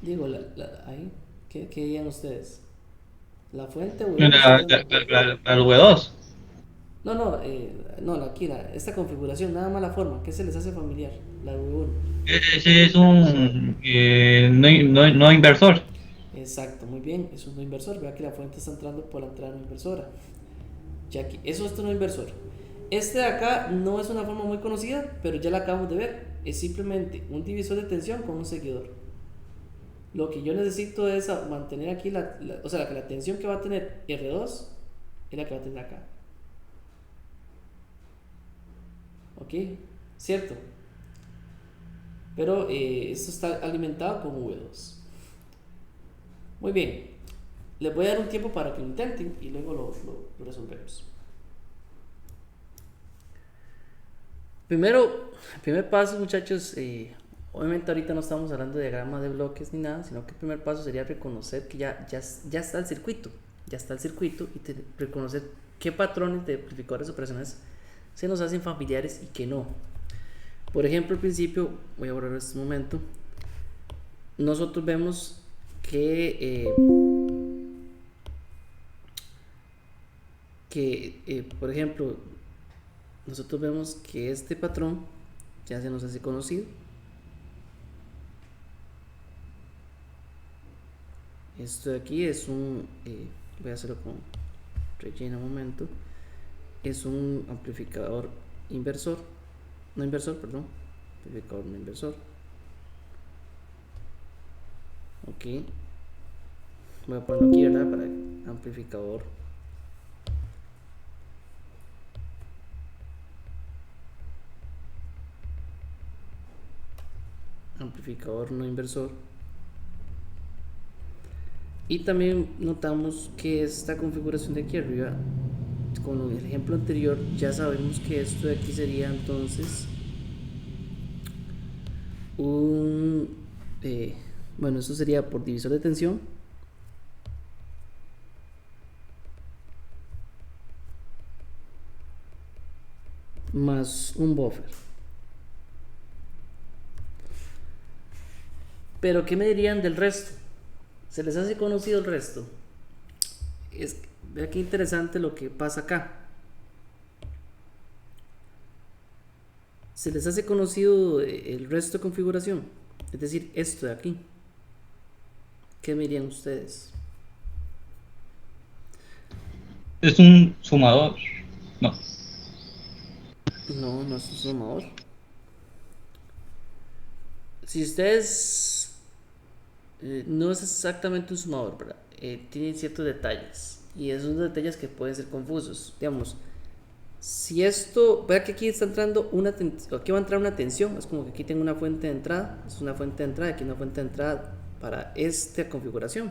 Digo, ahí, ¿qué dirían ustedes? ¿La fuente V2 La, o la, la? la, la, la V2. No, no, no, aquí, esta configuración, nada más la forma, ¿qué se les hace familiar? La V1. Ese es un no inversor. Exacto, muy bien, eso es no inversor. Vea que la fuente está entrando por la entrada no inversora. Ya aquí, eso es no inversor. Este de acá no es una forma muy conocida, pero ya la acabamos de ver. Es simplemente un divisor de tensión con un seguidor. Lo que yo necesito es mantener aquí o sea, que la tensión que va a tener R2 es la que va a tener acá. ¿Ok? ¿Cierto? Pero esto está alimentado con V2. Muy bien. Les voy a dar un tiempo para que lo intenten y luego lo resolvemos. Primero, el primer paso, muchachos, obviamente ahorita no estamos hablando de diagrama de bloques ni nada, sino que el primer paso sería reconocer que ya está el circuito, y reconocer qué patrones de amplificadores operacionales se nos hacen familiares y qué no. Por ejemplo, al principio, voy a borrar este momento, nosotros vemos que, por ejemplo, nosotros vemos que este patrón ya se nos hace conocido. Esto de aquí es voy a hacerlo con relleno un momento, es un amplificador inversor, no inversor, perdón, amplificador no inversor. Ok, voy a ponerlo aquí, ¿verdad? Para amplificador no inversor. Y también notamos que esta configuración de aquí arriba, con el ejemplo anterior, ya sabemos que esto de aquí sería entonces bueno, esto sería por divisor de tensión más un buffer. Pero ¿qué me dirían del resto? ¿Se les hace conocido el resto? Vea qué interesante lo que pasa acá. ¿Se les hace conocido el resto de configuración? Es decir, esto de aquí. ¿Qué me dirían ustedes? Es un sumador. No. No, no es un sumador. Si ustedes no es exactamente un sumador, ¿verdad? Tiene ciertos detalles y esos detalles que pueden ser confusos. Digamos, si esto, vea que aquí está entrando aquí va a entrar una tensión, es como que aquí tengo una fuente de entrada, es una fuente de entrada, aquí una fuente de entrada para esta configuración.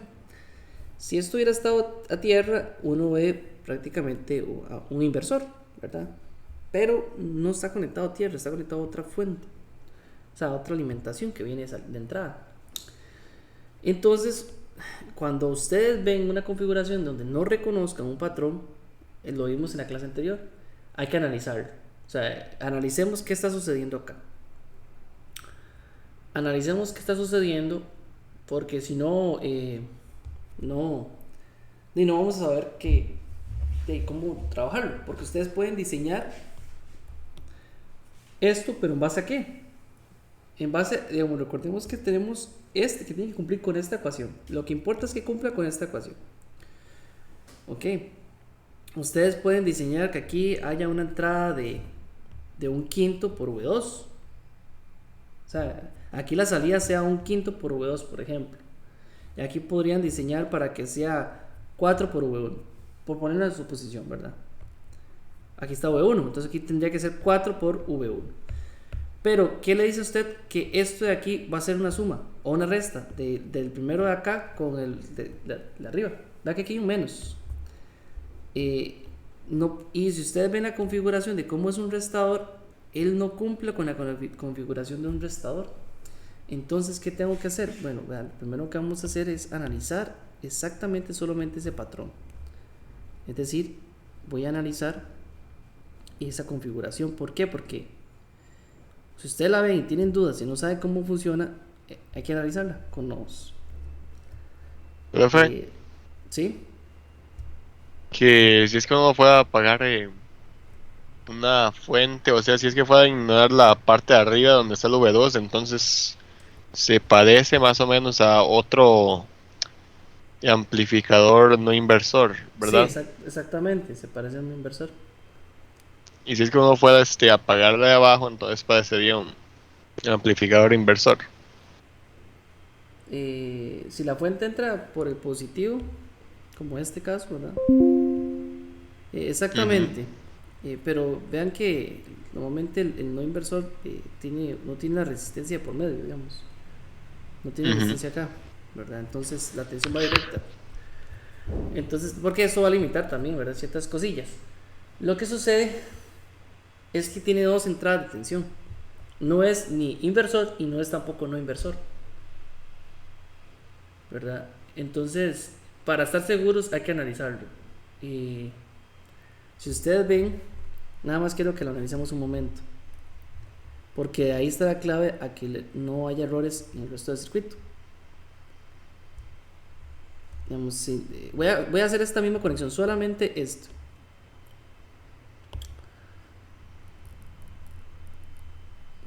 Si esto hubiera estado a tierra, uno ve prácticamente un inversor, ¿verdad? Pero no está conectado a tierra, está conectado a otra fuente, o sea, a otra alimentación que viene de entrada. Entonces, cuando ustedes ven una configuración donde no reconozcan un patrón, lo vimos en la clase anterior, hay que analizarlo. O sea, analicemos qué está sucediendo acá. Analicemos qué está sucediendo, porque si no, no vamos a saber cómo trabajarlo. Porque ustedes pueden diseñar esto, pero ¿en base a qué? En base, digamos, recordemos que tenemos que tiene que cumplir con esta ecuación. Lo que importa es que cumpla con esta ecuación. Ok. Ustedes pueden diseñar que aquí haya una entrada de 1/5 por V2. O sea, aquí la salida sea 1/5 por V2, por ejemplo. Y aquí podrían diseñar para que sea 4 por V1. Por poner una suposición, ¿verdad? Aquí está V1, entonces aquí tendría que ser 4 por V1. Pero, ¿qué le dice a usted? Que esto de aquí va a ser una suma o una resta del primero de acá con el de arriba. Vea que aquí hay un menos. No, y si ustedes ven la configuración de cómo es un restador, él no cumple con la configuración de un restador. Entonces, ¿qué tengo que hacer? Bueno, lo primero que vamos a hacer es analizar exactamente solamente ese patrón. Es decir, voy a analizar esa configuración. ¿Por qué? Porque si ustedes la ven y tienen dudas y no saben cómo funciona, hay que analizarla con nodos. Profe, Eh, ¿Sí? que si es que uno fuera a apagar una fuente, o sea, si es que fuera a ignorar la parte de arriba donde está el V2, entonces se parece más o menos a otro amplificador no inversor, Sí, ¿verdad? exactamente, se parece a un inversor. Y si es que uno fuera a apagarlo de abajo, entonces parecería un amplificador inversor. Si la fuente entra por el positivo, como en este caso, ¿verdad? Ujú, Exactamente. Pero vean que normalmente el no inversor no tiene la resistencia por medio, digamos. No tiene ujú. resistencia acá, ¿verdad? Entonces la tensión va directa. Entonces, porque eso va a limitar también, ¿verdad? Ciertas cosillas. Lo que sucede es que tiene dos entradas de tensión. No es ni inversor y no es tampoco no inversor, ¿verdad? Entonces, para estar seguros hay que analizarlo. Y si ustedes ven, nada más quiero que lo analicemos un momento, porque ahí está la clave a que no haya errores en el resto del circuito. Digamos, voy a hacer esta misma conexión, solamente esto.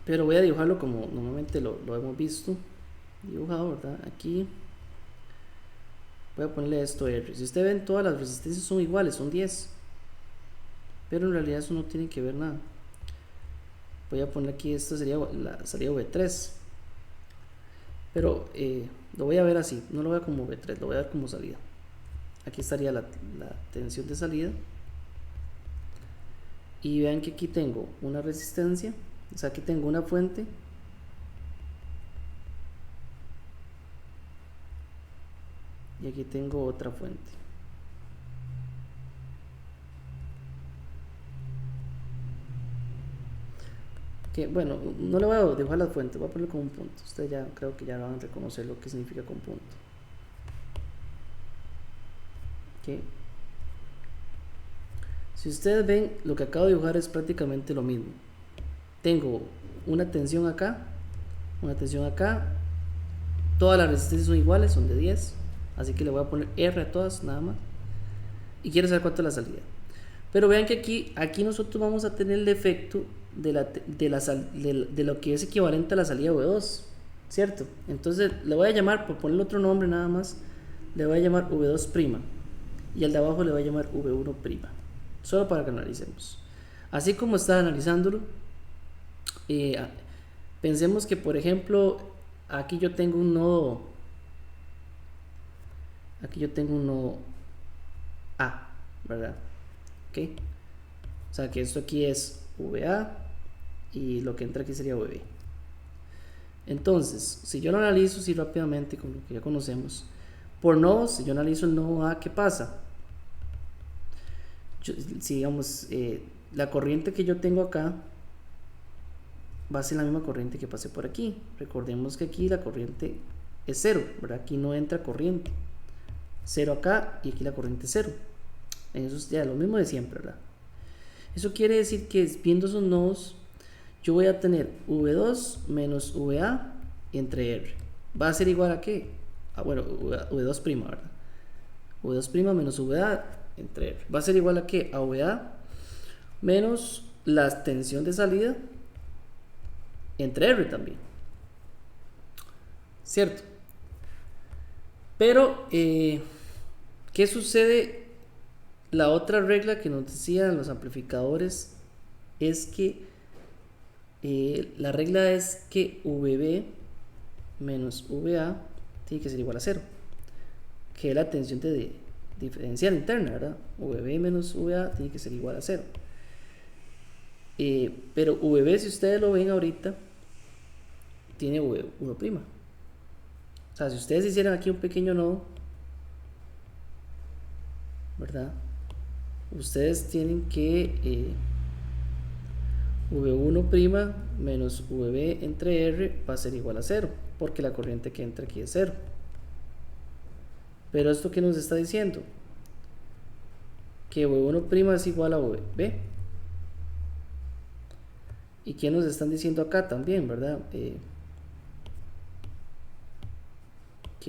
Pero voy a dibujarlo como normalmente lo hemos visto dibujado, ¿verdad? Aquí voy a ponerle esto R. Si ustedes ven, todas las resistencias son iguales, son 10. Pero en realidad eso no tiene que ver nada. Voy a poner aquí, esto sería la salida V3. Pero lo voy a ver así, no lo voy a como V3, lo voy a ver como salida. Aquí estaría la tensión de salida. Y vean que aquí tengo una resistencia, o sea, aquí tengo una fuente. Y aquí tengo otra fuente. Que bueno, no le voy a dibujar la fuente, voy a ponerlo como un punto. Ustedes ya creo que ya van a reconocer lo que significa con punto. ¿Ok? Si ustedes ven, lo que acabo de dibujar es prácticamente lo mismo. Tengo una tensión acá, una tensión acá. Todas las resistencias son iguales, son de 10. Así que le voy a poner R a todas, nada más. Y quiero saber cuánto es la salida. Pero vean que aquí nosotros vamos a tener el efecto de lo que es equivalente a la salida V2, ¿cierto? Entonces le voy a llamar, por ponerle otro nombre nada más, le voy a llamar V2', y al de abajo le voy a llamar V1', solo para que analicemos. Así como está analizándolo, eh, pensemos que, por ejemplo, aquí yo tengo un nodo, aquí yo tengo un nodo A, ¿verdad? ¿Ok? O sea que esto aquí es VA y lo que entra aquí sería VB. Entonces, si yo lo analizo así rápidamente con lo que ya conocemos, por nodos, si yo analizo el nodo A, ¿qué pasa? Si digamos, la corriente que yo tengo acá va a ser la misma corriente que pase por aquí. Recordemos que aquí la corriente es cero, ¿verdad? Aquí no entra corriente. Cero acá y aquí la corriente es cero. Eso es ya lo mismo de siempre, ¿verdad? Eso quiere decir que viendo esos nodos, yo voy a tener V2 menos VA entre R. ¿Va a ser igual a qué? Bueno, V2', ¿verdad? V2' menos VA entre R. ¿Va a ser igual a qué? A VA menos la tensión de salida entre R también. ¿Cierto? Pero, ¿qué sucede? La otra regla que nos decían los amplificadores es que la regla es que VB menos VA tiene que ser igual a cero, que es la tensión de diferencial interna, ¿verdad? VB menos VA tiene que ser igual a cero. Pero VB, si ustedes lo ven ahorita, tiene V1'. O sea, si ustedes hicieran aquí un pequeño nodo, ¿verdad? Ustedes tienen que V1' menos VB entre R va a ser igual a cero, porque la corriente que entra aquí es cero. Pero esto que nos está diciendo, que V1' es igual a VB. ¿Y qué nos están diciendo acá también, verdad? Que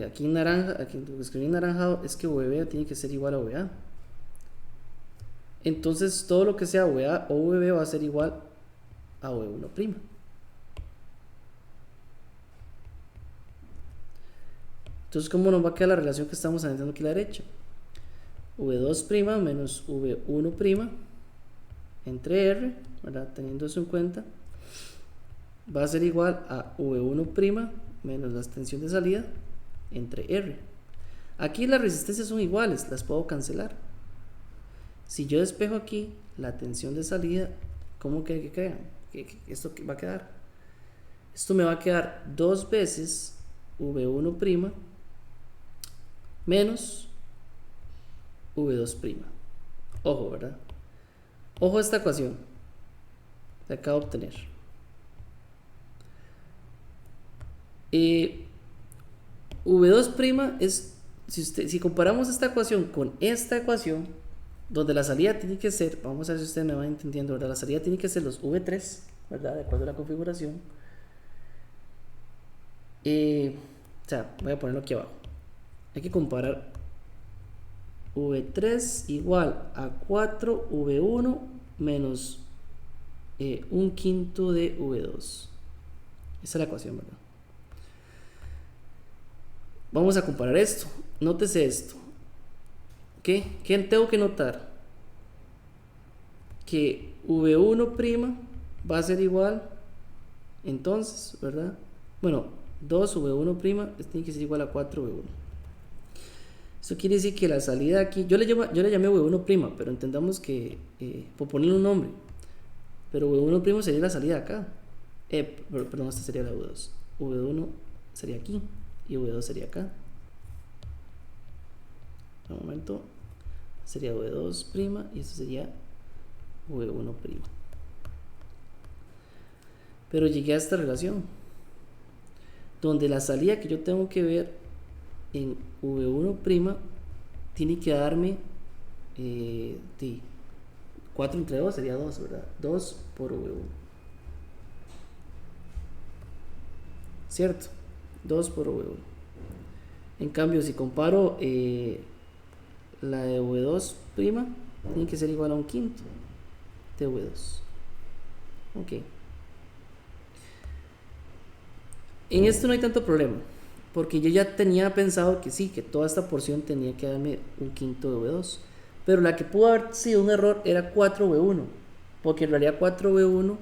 aquí en naranja, aquí lo que escribí en naranjado es que VB tiene que ser igual a VA. Entonces todo lo que sea VA o VB va a ser igual a V1'. Entonces, ¿cómo nos va a quedar la relación que estamos analizando aquí a la derecha? V2' menos V1' entre R, ¿verdad? Teniendo eso en cuenta, va a ser igual a V1' menos la extensión de salida entre R. Aquí las resistencias son iguales, las puedo cancelar. Si yo despejo aquí la tensión de salida, ¿cómo que queda? ¿Esto va a quedar? Esto me va a quedar 2 veces V1' menos V2'. Ojo, ¿verdad? Ojo a esta ecuación que acabo de obtener. V2' es, si comparamos esta ecuación con esta ecuación, donde la salida tiene que ser, vamos a ver si ustedes me van entendiendo, ¿verdad? La salida tiene que ser los V3, ¿verdad? De acuerdo a la configuración. O sea, voy a ponerlo aquí abajo. Hay que comparar V3 igual a 4 V1 menos 1/5 de V2. Esa es la ecuación, ¿verdad? Vamos a comparar esto. Nótese esto. ¿Qué tengo que notar? Que V1' va a ser igual, entonces, ¿verdad? Bueno, 2 V1' tiene que ser igual a 4 V1. Eso quiere decir que la salida aquí, yo le llamé V1', pero entendamos que, por ponerle un nombre, pero V1' sería la salida acá. Perdón, esta sería la V2. V1 sería aquí y V2 sería acá. Un momento, sería V2' y esto sería V1'. Pero llegué a esta relación, donde la salida que yo tengo que ver en V1' tiene que darme 4 entre 2 sería 2, ¿verdad? 2 por V1, ¿cierto? 2 por V1. En cambio, si comparo la de V2', tiene que ser igual a 1/5 de V2. Ok. En esto no hay tanto problema, porque yo ya tenía pensado que sí, que toda esta porción tenía que darme 1/5 de V2, pero la que pudo haber sido un error era 4V1, porque en realidad 4V1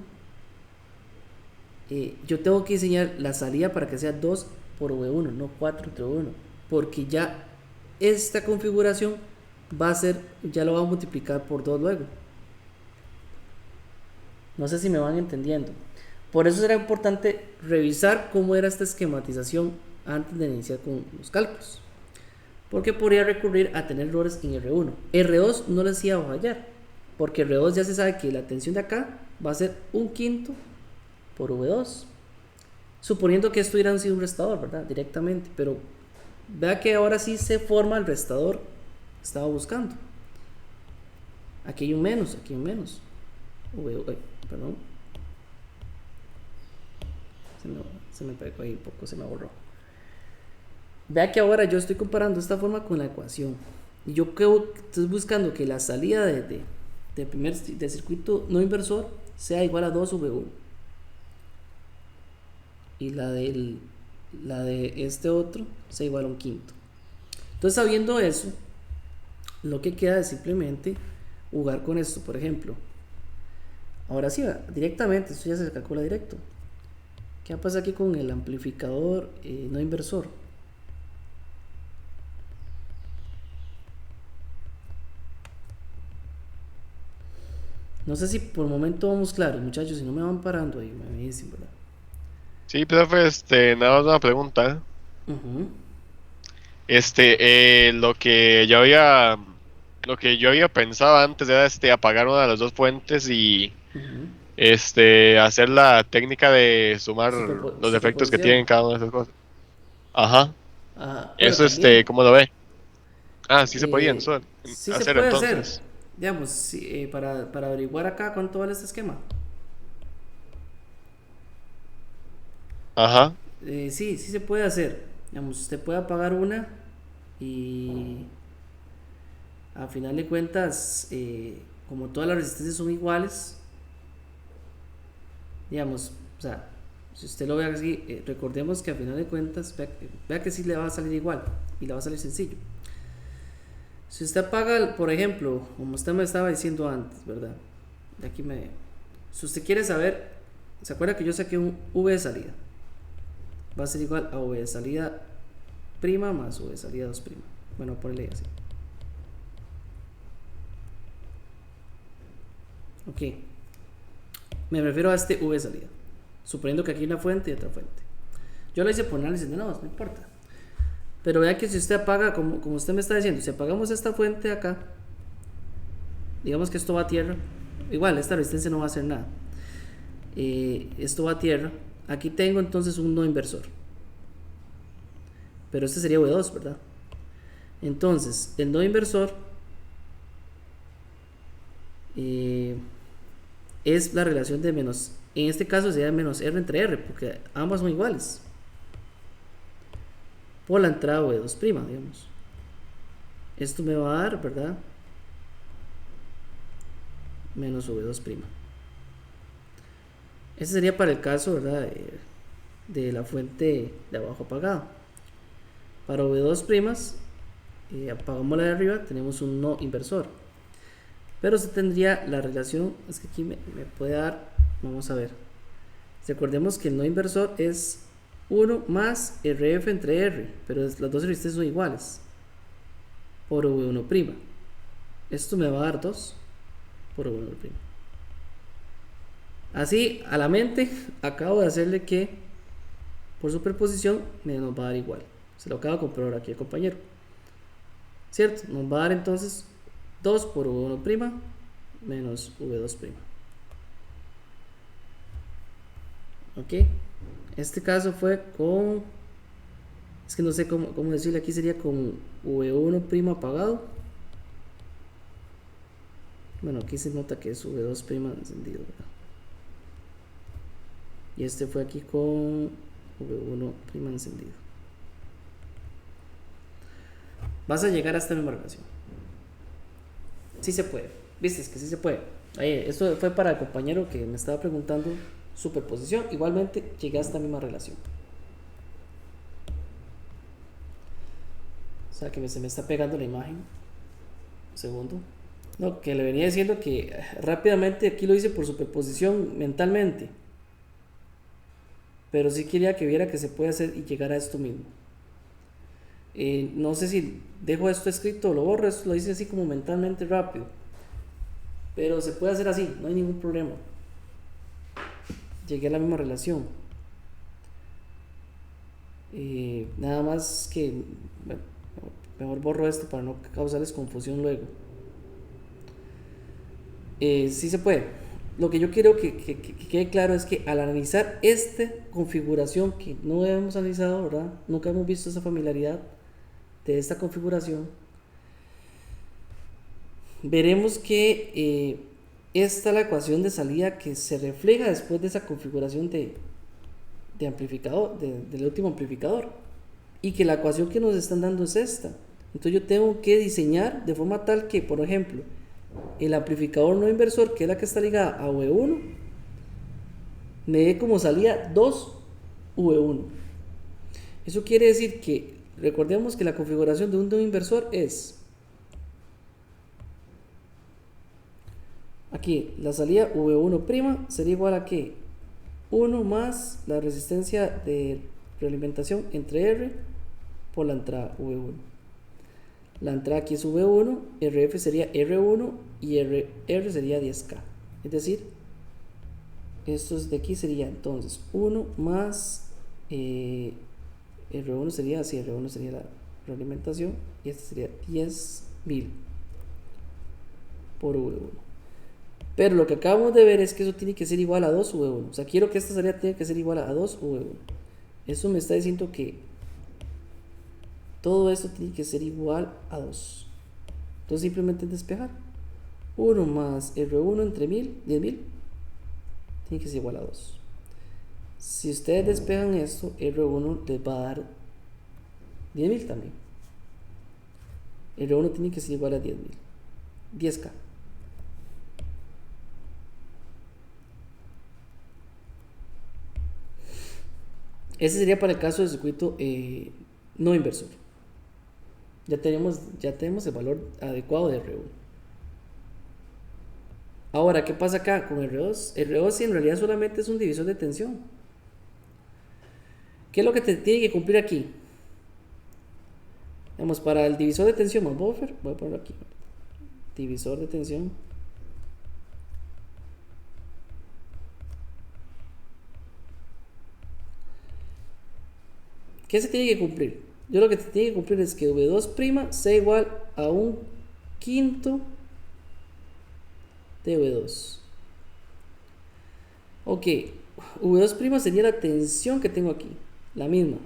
yo tengo que diseñar la salida para que sea 2 por V1, no 4 entre V1, porque ya esta configuración va a ser, ya lo vamos a multiplicar por 2 luego. No sé si me van entendiendo. Por eso era importante revisar cómo era esta esquematización antes de iniciar con los cálculos, porque podría recurrir a tener errores en R1. R2 no les iba a fallar, porque R2 ya se sabe que la tensión de acá va a ser 1/5 por V2, suponiendo que esto hubiera sido un restador, ¿verdad? Directamente, pero vea que ahora sí se forma el restador que estaba buscando. Aquí hay un menos, aquí hay un menos. Perdón. Se me pegó ahí un poco, se me borró. Vea que ahora yo estoy comparando esta forma con la ecuación. Y yo estoy buscando que la salida de circuito no inversor sea igual a 2V1. Y la de este otro sea igual a 1/5. Entonces, sabiendo eso, lo que queda es simplemente jugar con esto. Por ejemplo, ahora sí, directamente, esto ya se calcula directo. ¿Qué pasa aquí con el amplificador no inversor? No sé si por el momento vamos claros, muchachos. Si no me van parando ahí, me dicen, ¿verdad? Sí, profe, nada más una pregunta. Ujú. Lo que yo había pensado antes era apagar una de las dos fuentes y Ujú. hacer la técnica de sumar los efectos que Superposición. tienen cada una de esas cosas. Ajá. Bueno, Eso, también. ¿cómo lo ve? Ah, sí se podía Sí se hacer puede hacer. entonces. Digamos, para averiguar acá cuánto vale este esquema. Ajá. Sí se puede hacer. Digamos, usted puede pagar una y al final de cuentas, como todas las resistencias son iguales, digamos, o sea, si usted lo ve así, recordemos que al final de cuentas, vea que sí le va a salir igual y le va a salir sencillo. Si usted paga, por ejemplo, como usted me estaba diciendo antes, ¿verdad? De aquí si usted quiere saber, ¿se acuerda que yo saqué un V de salida? Va a ser igual a V de salida prima más V de salida 2 prima. Bueno, ponle así. Ok. Me refiero a este V de salida. Suponiendo que aquí hay una fuente y otra fuente. Yo lo hice por análisis de nodos, no importa. Pero vea que si usted apaga, como usted me está diciendo, si apagamos esta fuente de acá, digamos que esto va a tierra, igual esta resistencia no va a hacer nada. Esto va a tierra. Aquí tengo entonces un no inversor. Pero este sería V2, ¿verdad? Entonces, el no inversor es la relación de menos, en este caso sería menos R entre R, porque ambas son iguales. Por la entrada V2', digamos. Esto me va a dar, ¿verdad? Menos V2'. Ese sería para el caso, ¿verdad? De la fuente de abajo apagada. Para V2', apagamos la de arriba, tenemos un no inversor. Pero se tendría la relación, es que aquí me puede dar, vamos a ver. Recordemos que el no inversor es 1 más RF entre R, pero las dos resistencias son iguales. Por V1'. Esto me va a dar 2 por V1'. Así, a la mente, acabo de hacerle que por superposición nos va a dar igual. Se lo acabo de comprobar aquí el compañero. ¿Cierto? Nos va a dar entonces 2 por V1' menos V2'. Ok. Este caso fue con... Es que no sé cómo decirle. Aquí sería con V1' apagado. Bueno, aquí se nota que es V2' encendido, ¿verdad? Y este fue aquí con V1' encendido. Vas a llegar a esta misma relación. Sí se puede. ¿Viste? Es que sí se puede. Esto fue para el compañero que me estaba preguntando superposición. Igualmente llegué a esta misma relación. O sea que se me está pegando la imagen. Un segundo. No, que le venía diciendo que rápidamente aquí lo hice por superposición mentalmente. Pero sí quería que viera que se puede hacer y llegar a esto mismo. No sé si dejo esto escrito o lo borro. Esto lo hice así como mentalmente rápido. Pero se puede hacer así, no hay ningún problema. Llegué a la misma relación. Nada más que... Bueno, mejor borro esto para no causarles confusión luego. Sí se puede. Lo que yo quiero que quede claro es que al analizar esta configuración que no hemos analizado, ¿verdad? Nunca hemos visto esa familiaridad de esta configuración. Veremos que esta es la ecuación de salida que se refleja después de esa configuración de amplificador, del último amplificador, y que la ecuación que nos están dando es esta. Entonces yo tengo que diseñar de forma tal que, por ejemplo, el amplificador no inversor, que es la que está ligada a V1, me dé como salida 2 V1. Eso quiere decir que, recordemos que la configuración de un no inversor es aquí, la salida V1' sería igual a que 1 más la resistencia de realimentación entre R por la entrada V1. La entrada aquí es V1, RF sería R1 y R sería 10K. Es decir, esto de aquí sería entonces 1 más R1 sería así, R1 sería la realimentación y este sería 10.000 por V1. Pero lo que acabamos de ver es que eso tiene que ser igual a 2 V1. O sea, quiero que esta salida tenga que ser igual a 2 V1. Eso me está diciendo que todo esto tiene que ser igual a 2. Entonces simplemente despejar. 1 más R1 entre 1000, 10.000, tiene que ser igual a 2. Si ustedes despejan esto, R1 les va a dar 10.000 también. El R1 tiene que ser igual a 10.000. 10K. Ese sería para el caso del circuito no inversor. Ya tenemos el valor adecuado de R1. Ahora, ¿qué pasa acá con R2? R2 en realidad solamente es un divisor de tensión. ¿Qué es lo que te tiene que cumplir aquí? Vamos, para el divisor de tensión más buffer, voy a ponerlo aquí. Divisor de tensión. ¿Qué se tiene que cumplir? Yo lo que te tiene que cumplir es que V2' sea igual a un quinto de V2. Ok, V2' sería la tensión que tengo aquí, la misma.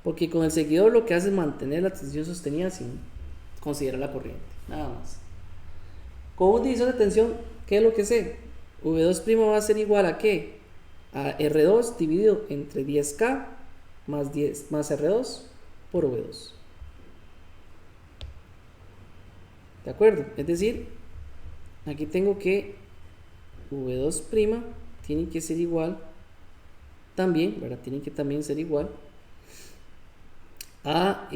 Porque con el seguidor lo que hace es mantener la tensión sostenida sin considerar la corriente, nada más. Con un divisor de tensión, ¿qué es lo que sé? V2' va a ser igual a ¿qué? A R2 dividido entre 10K más 10 más R2 por V2. ¿De acuerdo? Es decir, aquí tengo que V2' tiene que ser igual también, ¿verdad? Tiene que también ser igual a,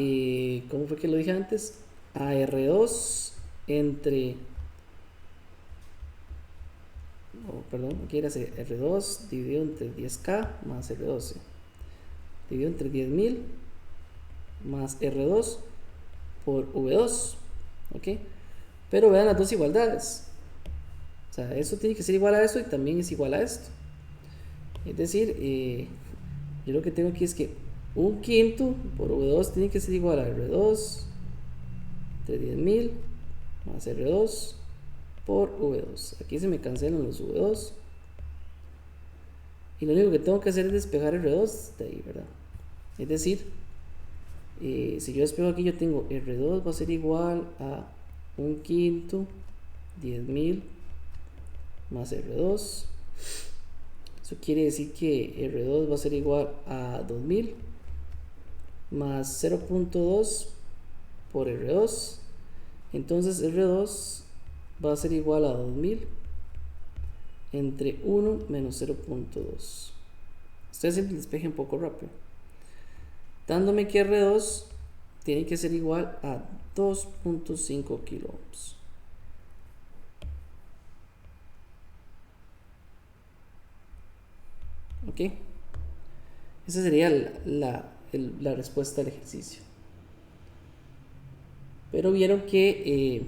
¿cómo fue que lo dije antes? A R2 entre, perdón, aquí era R2 dividido entre 10K más R12 dividido entre 10.000 más R2 por V2, ¿ok? Pero vean las dos igualdades, o sea, esto tiene que ser igual a esto y también es igual a esto. Es decir, yo lo que tengo aquí es que un quinto por V2 tiene que ser igual a R2 entre 10.000 más R2 por V2. Aquí se me cancelan los V2 y lo único que tengo que hacer es despejar R2 de ahí, ¿verdad? Es decir, si yo despejo aquí, yo tengo R2 va a ser igual a un quinto 10.000 más R2. Eso quiere decir que R2 va a ser igual a 2000 más 0.2 por R2. Entonces R2 va a ser igual a 2000 entre 1 menos 0.2. Estoy haciendo el despeje un poco rápido, dándome que R2 tiene que ser igual a 2.5 kilo ohms. Ok, esa sería la respuesta al ejercicio. Pero vieron que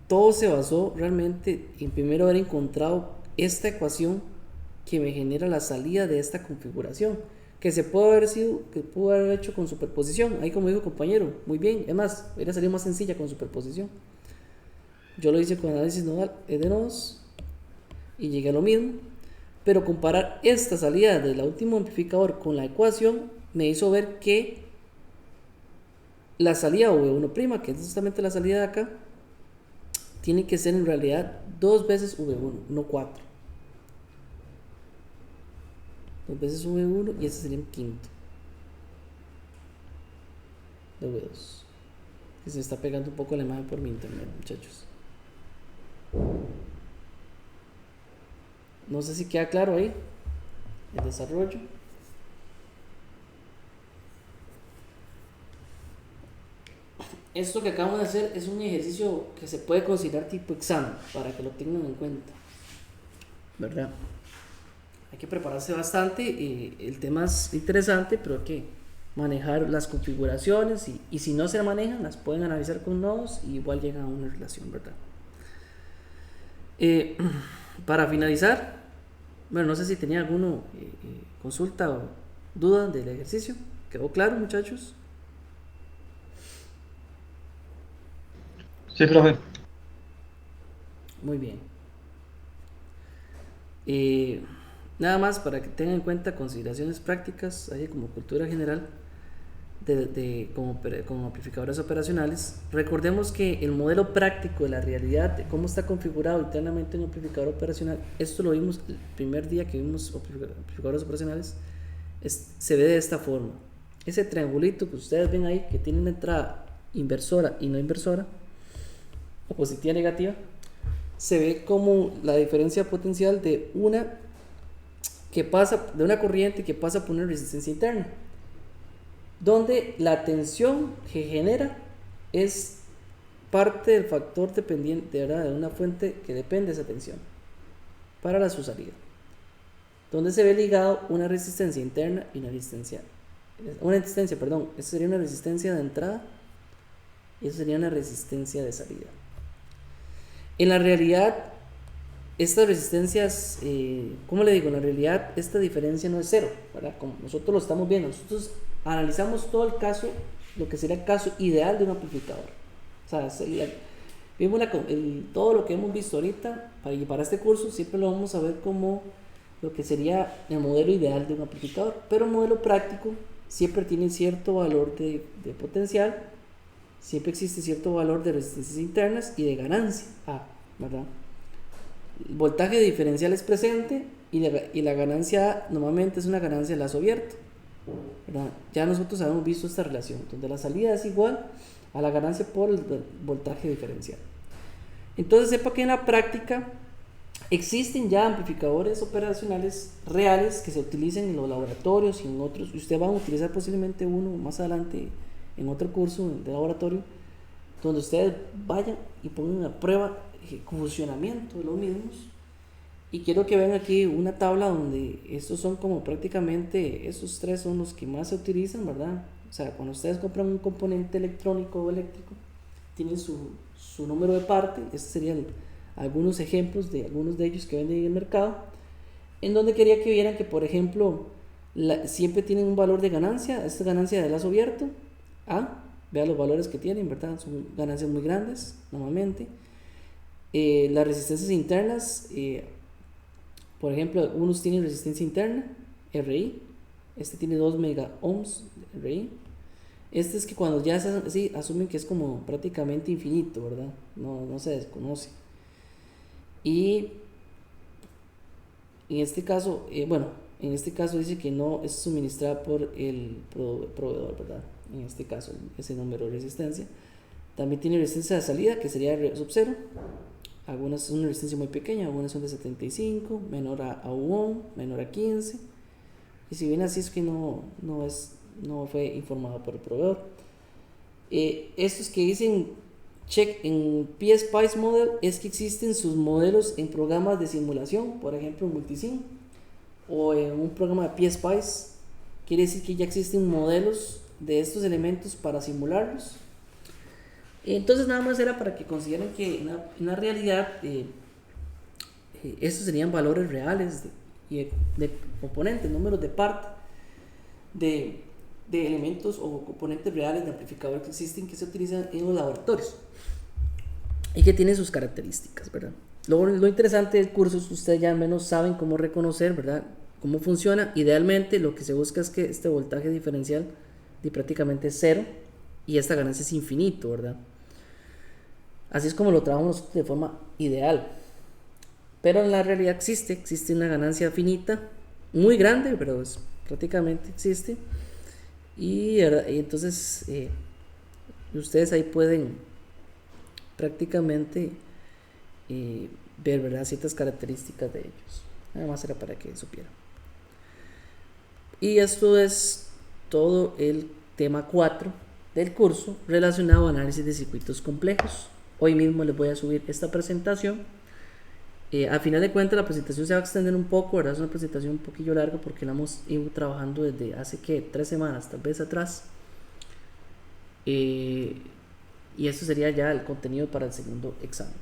todo se basó realmente en primero haber encontrado esta ecuación que me genera la salida de esta configuración, que pudo haber hecho con superposición. Ahí, como dijo el compañero, muy bien, es más, hubiera salido más sencilla con superposición. Yo lo hice con análisis nodal de nodos y llegué a lo mismo, pero comparar esta salida del último amplificador con la ecuación me hizo ver que la salida V1', que es justamente la salida de acá, tiene que ser en realidad 2 veces V1, no 4. 2 veces V1 y ese sería un quinto de V2. Que se me está pegando un poco la imagen por mi internet, muchachos. No sé si queda claro ahí el desarrollo. Esto que acabamos de hacer es un ejercicio que se puede considerar tipo examen, para que lo tengan en cuenta, ¿verdad? Hay que prepararse bastante, el tema es interesante, pero hay que manejar las configuraciones y si no se manejan, las pueden analizar con nodos y igual llegan a una relación, ¿verdad? Para finalizar, bueno, no sé si tenía alguna consulta o duda del ejercicio. ¿Quedó claro, muchachos? Sí, profe. Muy bien. Nada más para que tengan en cuenta consideraciones prácticas, ahí como cultura general, como amplificadores operacionales. Recordemos que el modelo práctico de la realidad, de cómo está configurado internamente un amplificador operacional, esto lo vimos el primer día que vimos amplificadores operacionales, se ve de esta forma. Ese triangulito que ustedes ven ahí, que tiene una entrada inversora y no inversora, o positiva negativa, se ve como la diferencia potencial de una corriente que pasa por una resistencia interna, donde la tensión que genera es parte del factor dependiente, ¿verdad?, de una fuente que depende de esa tensión para su salida, donde se ve ligado una resistencia interna y esa sería una resistencia de entrada y eso sería una resistencia de salida. En la realidad, estas resistencias, ¿cómo le digo? En la realidad, esta diferencia no es cero, ¿verdad? Como nosotros lo estamos viendo, nosotros analizamos todo el caso, lo que sería el caso ideal de un amplificador. O sea, vimos todo lo que hemos visto ahorita, y para este curso siempre lo vamos a ver como lo que sería el modelo ideal de un amplificador, pero el modelo práctico siempre tiene cierto valor de potencial, siempre existe cierto valor de resistencias internas y de ganancia, ¿verdad? El voltaje diferencial es presente y la ganancia normalmente es una ganancia de lazo abierto, ¿verdad? Ya nosotros habíamos visto esta relación donde la salida es igual a la ganancia por el voltaje diferencial. Entonces sepa que en la práctica existen ya amplificadores operacionales reales que se utilizan en los laboratorios y en otros, y usted va a utilizar posiblemente uno más adelante en otro curso de laboratorio, donde ustedes vayan y pongan a prueba el funcionamiento de los mismos. Y quiero que vean aquí una tabla donde estos son como prácticamente, esos tres son los que más se utilizan, ¿verdad? O sea, cuando ustedes compran un componente electrónico o eléctrico, tienen su número de parte. Estos serían algunos ejemplos de algunos de ellos que venden en el mercado, en donde quería que vieran que, por ejemplo, siempre tienen un valor de ganancia. Esta ganancia de lazo abierto, vean los valores que tienen, ¿verdad? Son ganancias muy grandes normalmente. Las resistencias internas, por ejemplo, unos tienen resistencia interna, RI, este tiene 2 mega ohms RI. Este es que cuando ya se así, asumen que es como prácticamente infinito, ¿verdad? No se desconoce. Y en este caso, dice que no es suministrada por el proveedor, ¿verdad? En este caso, ese número de resistencia. También tiene resistencia de salida, que sería sub 0. Algunas son una resistencia muy pequeña, algunas son de 75, menor a 1 ohm, menor a 15. Y si bien así es que no fue informado por el proveedor. Estos que dicen check en PSpice Model es que existen sus modelos en programas de simulación, por ejemplo en Multisim o en un programa de PSpice. Quiere decir que ya existen modelos de estos elementos para simularlos. Entonces nada más era para que consideren que en la realidad estos serían valores reales de componentes, números de parte de elementos o componentes reales de amplificador que existen, que se utilizan en los laboratorios y que tienen sus características, ¿verdad? Lo interesante del curso es que ustedes ya al menos saben cómo reconocer, ¿verdad?, cómo funciona. Idealmente lo que se busca es que este voltaje diferencial de prácticamente es cero y esta ganancia es infinito, ¿verdad? Así es como lo trabajamos de forma ideal, pero en la realidad existe una ganancia finita muy grande, pero prácticamente existe. Y entonces ustedes ahí pueden prácticamente ver, ¿verdad?, ciertas características de ellos. Nada más era para que supieran. Y esto es todo el tema 4 del curso relacionado a análisis de circuitos complejos. Hoy mismo les voy a subir esta presentación. A final de cuentas la presentación se va a extender un poco, ¿verdad? Es una presentación un poquillo larga porque la hemos ido trabajando desde hace 3 semanas tal vez atrás, y esto sería ya el contenido para el segundo examen.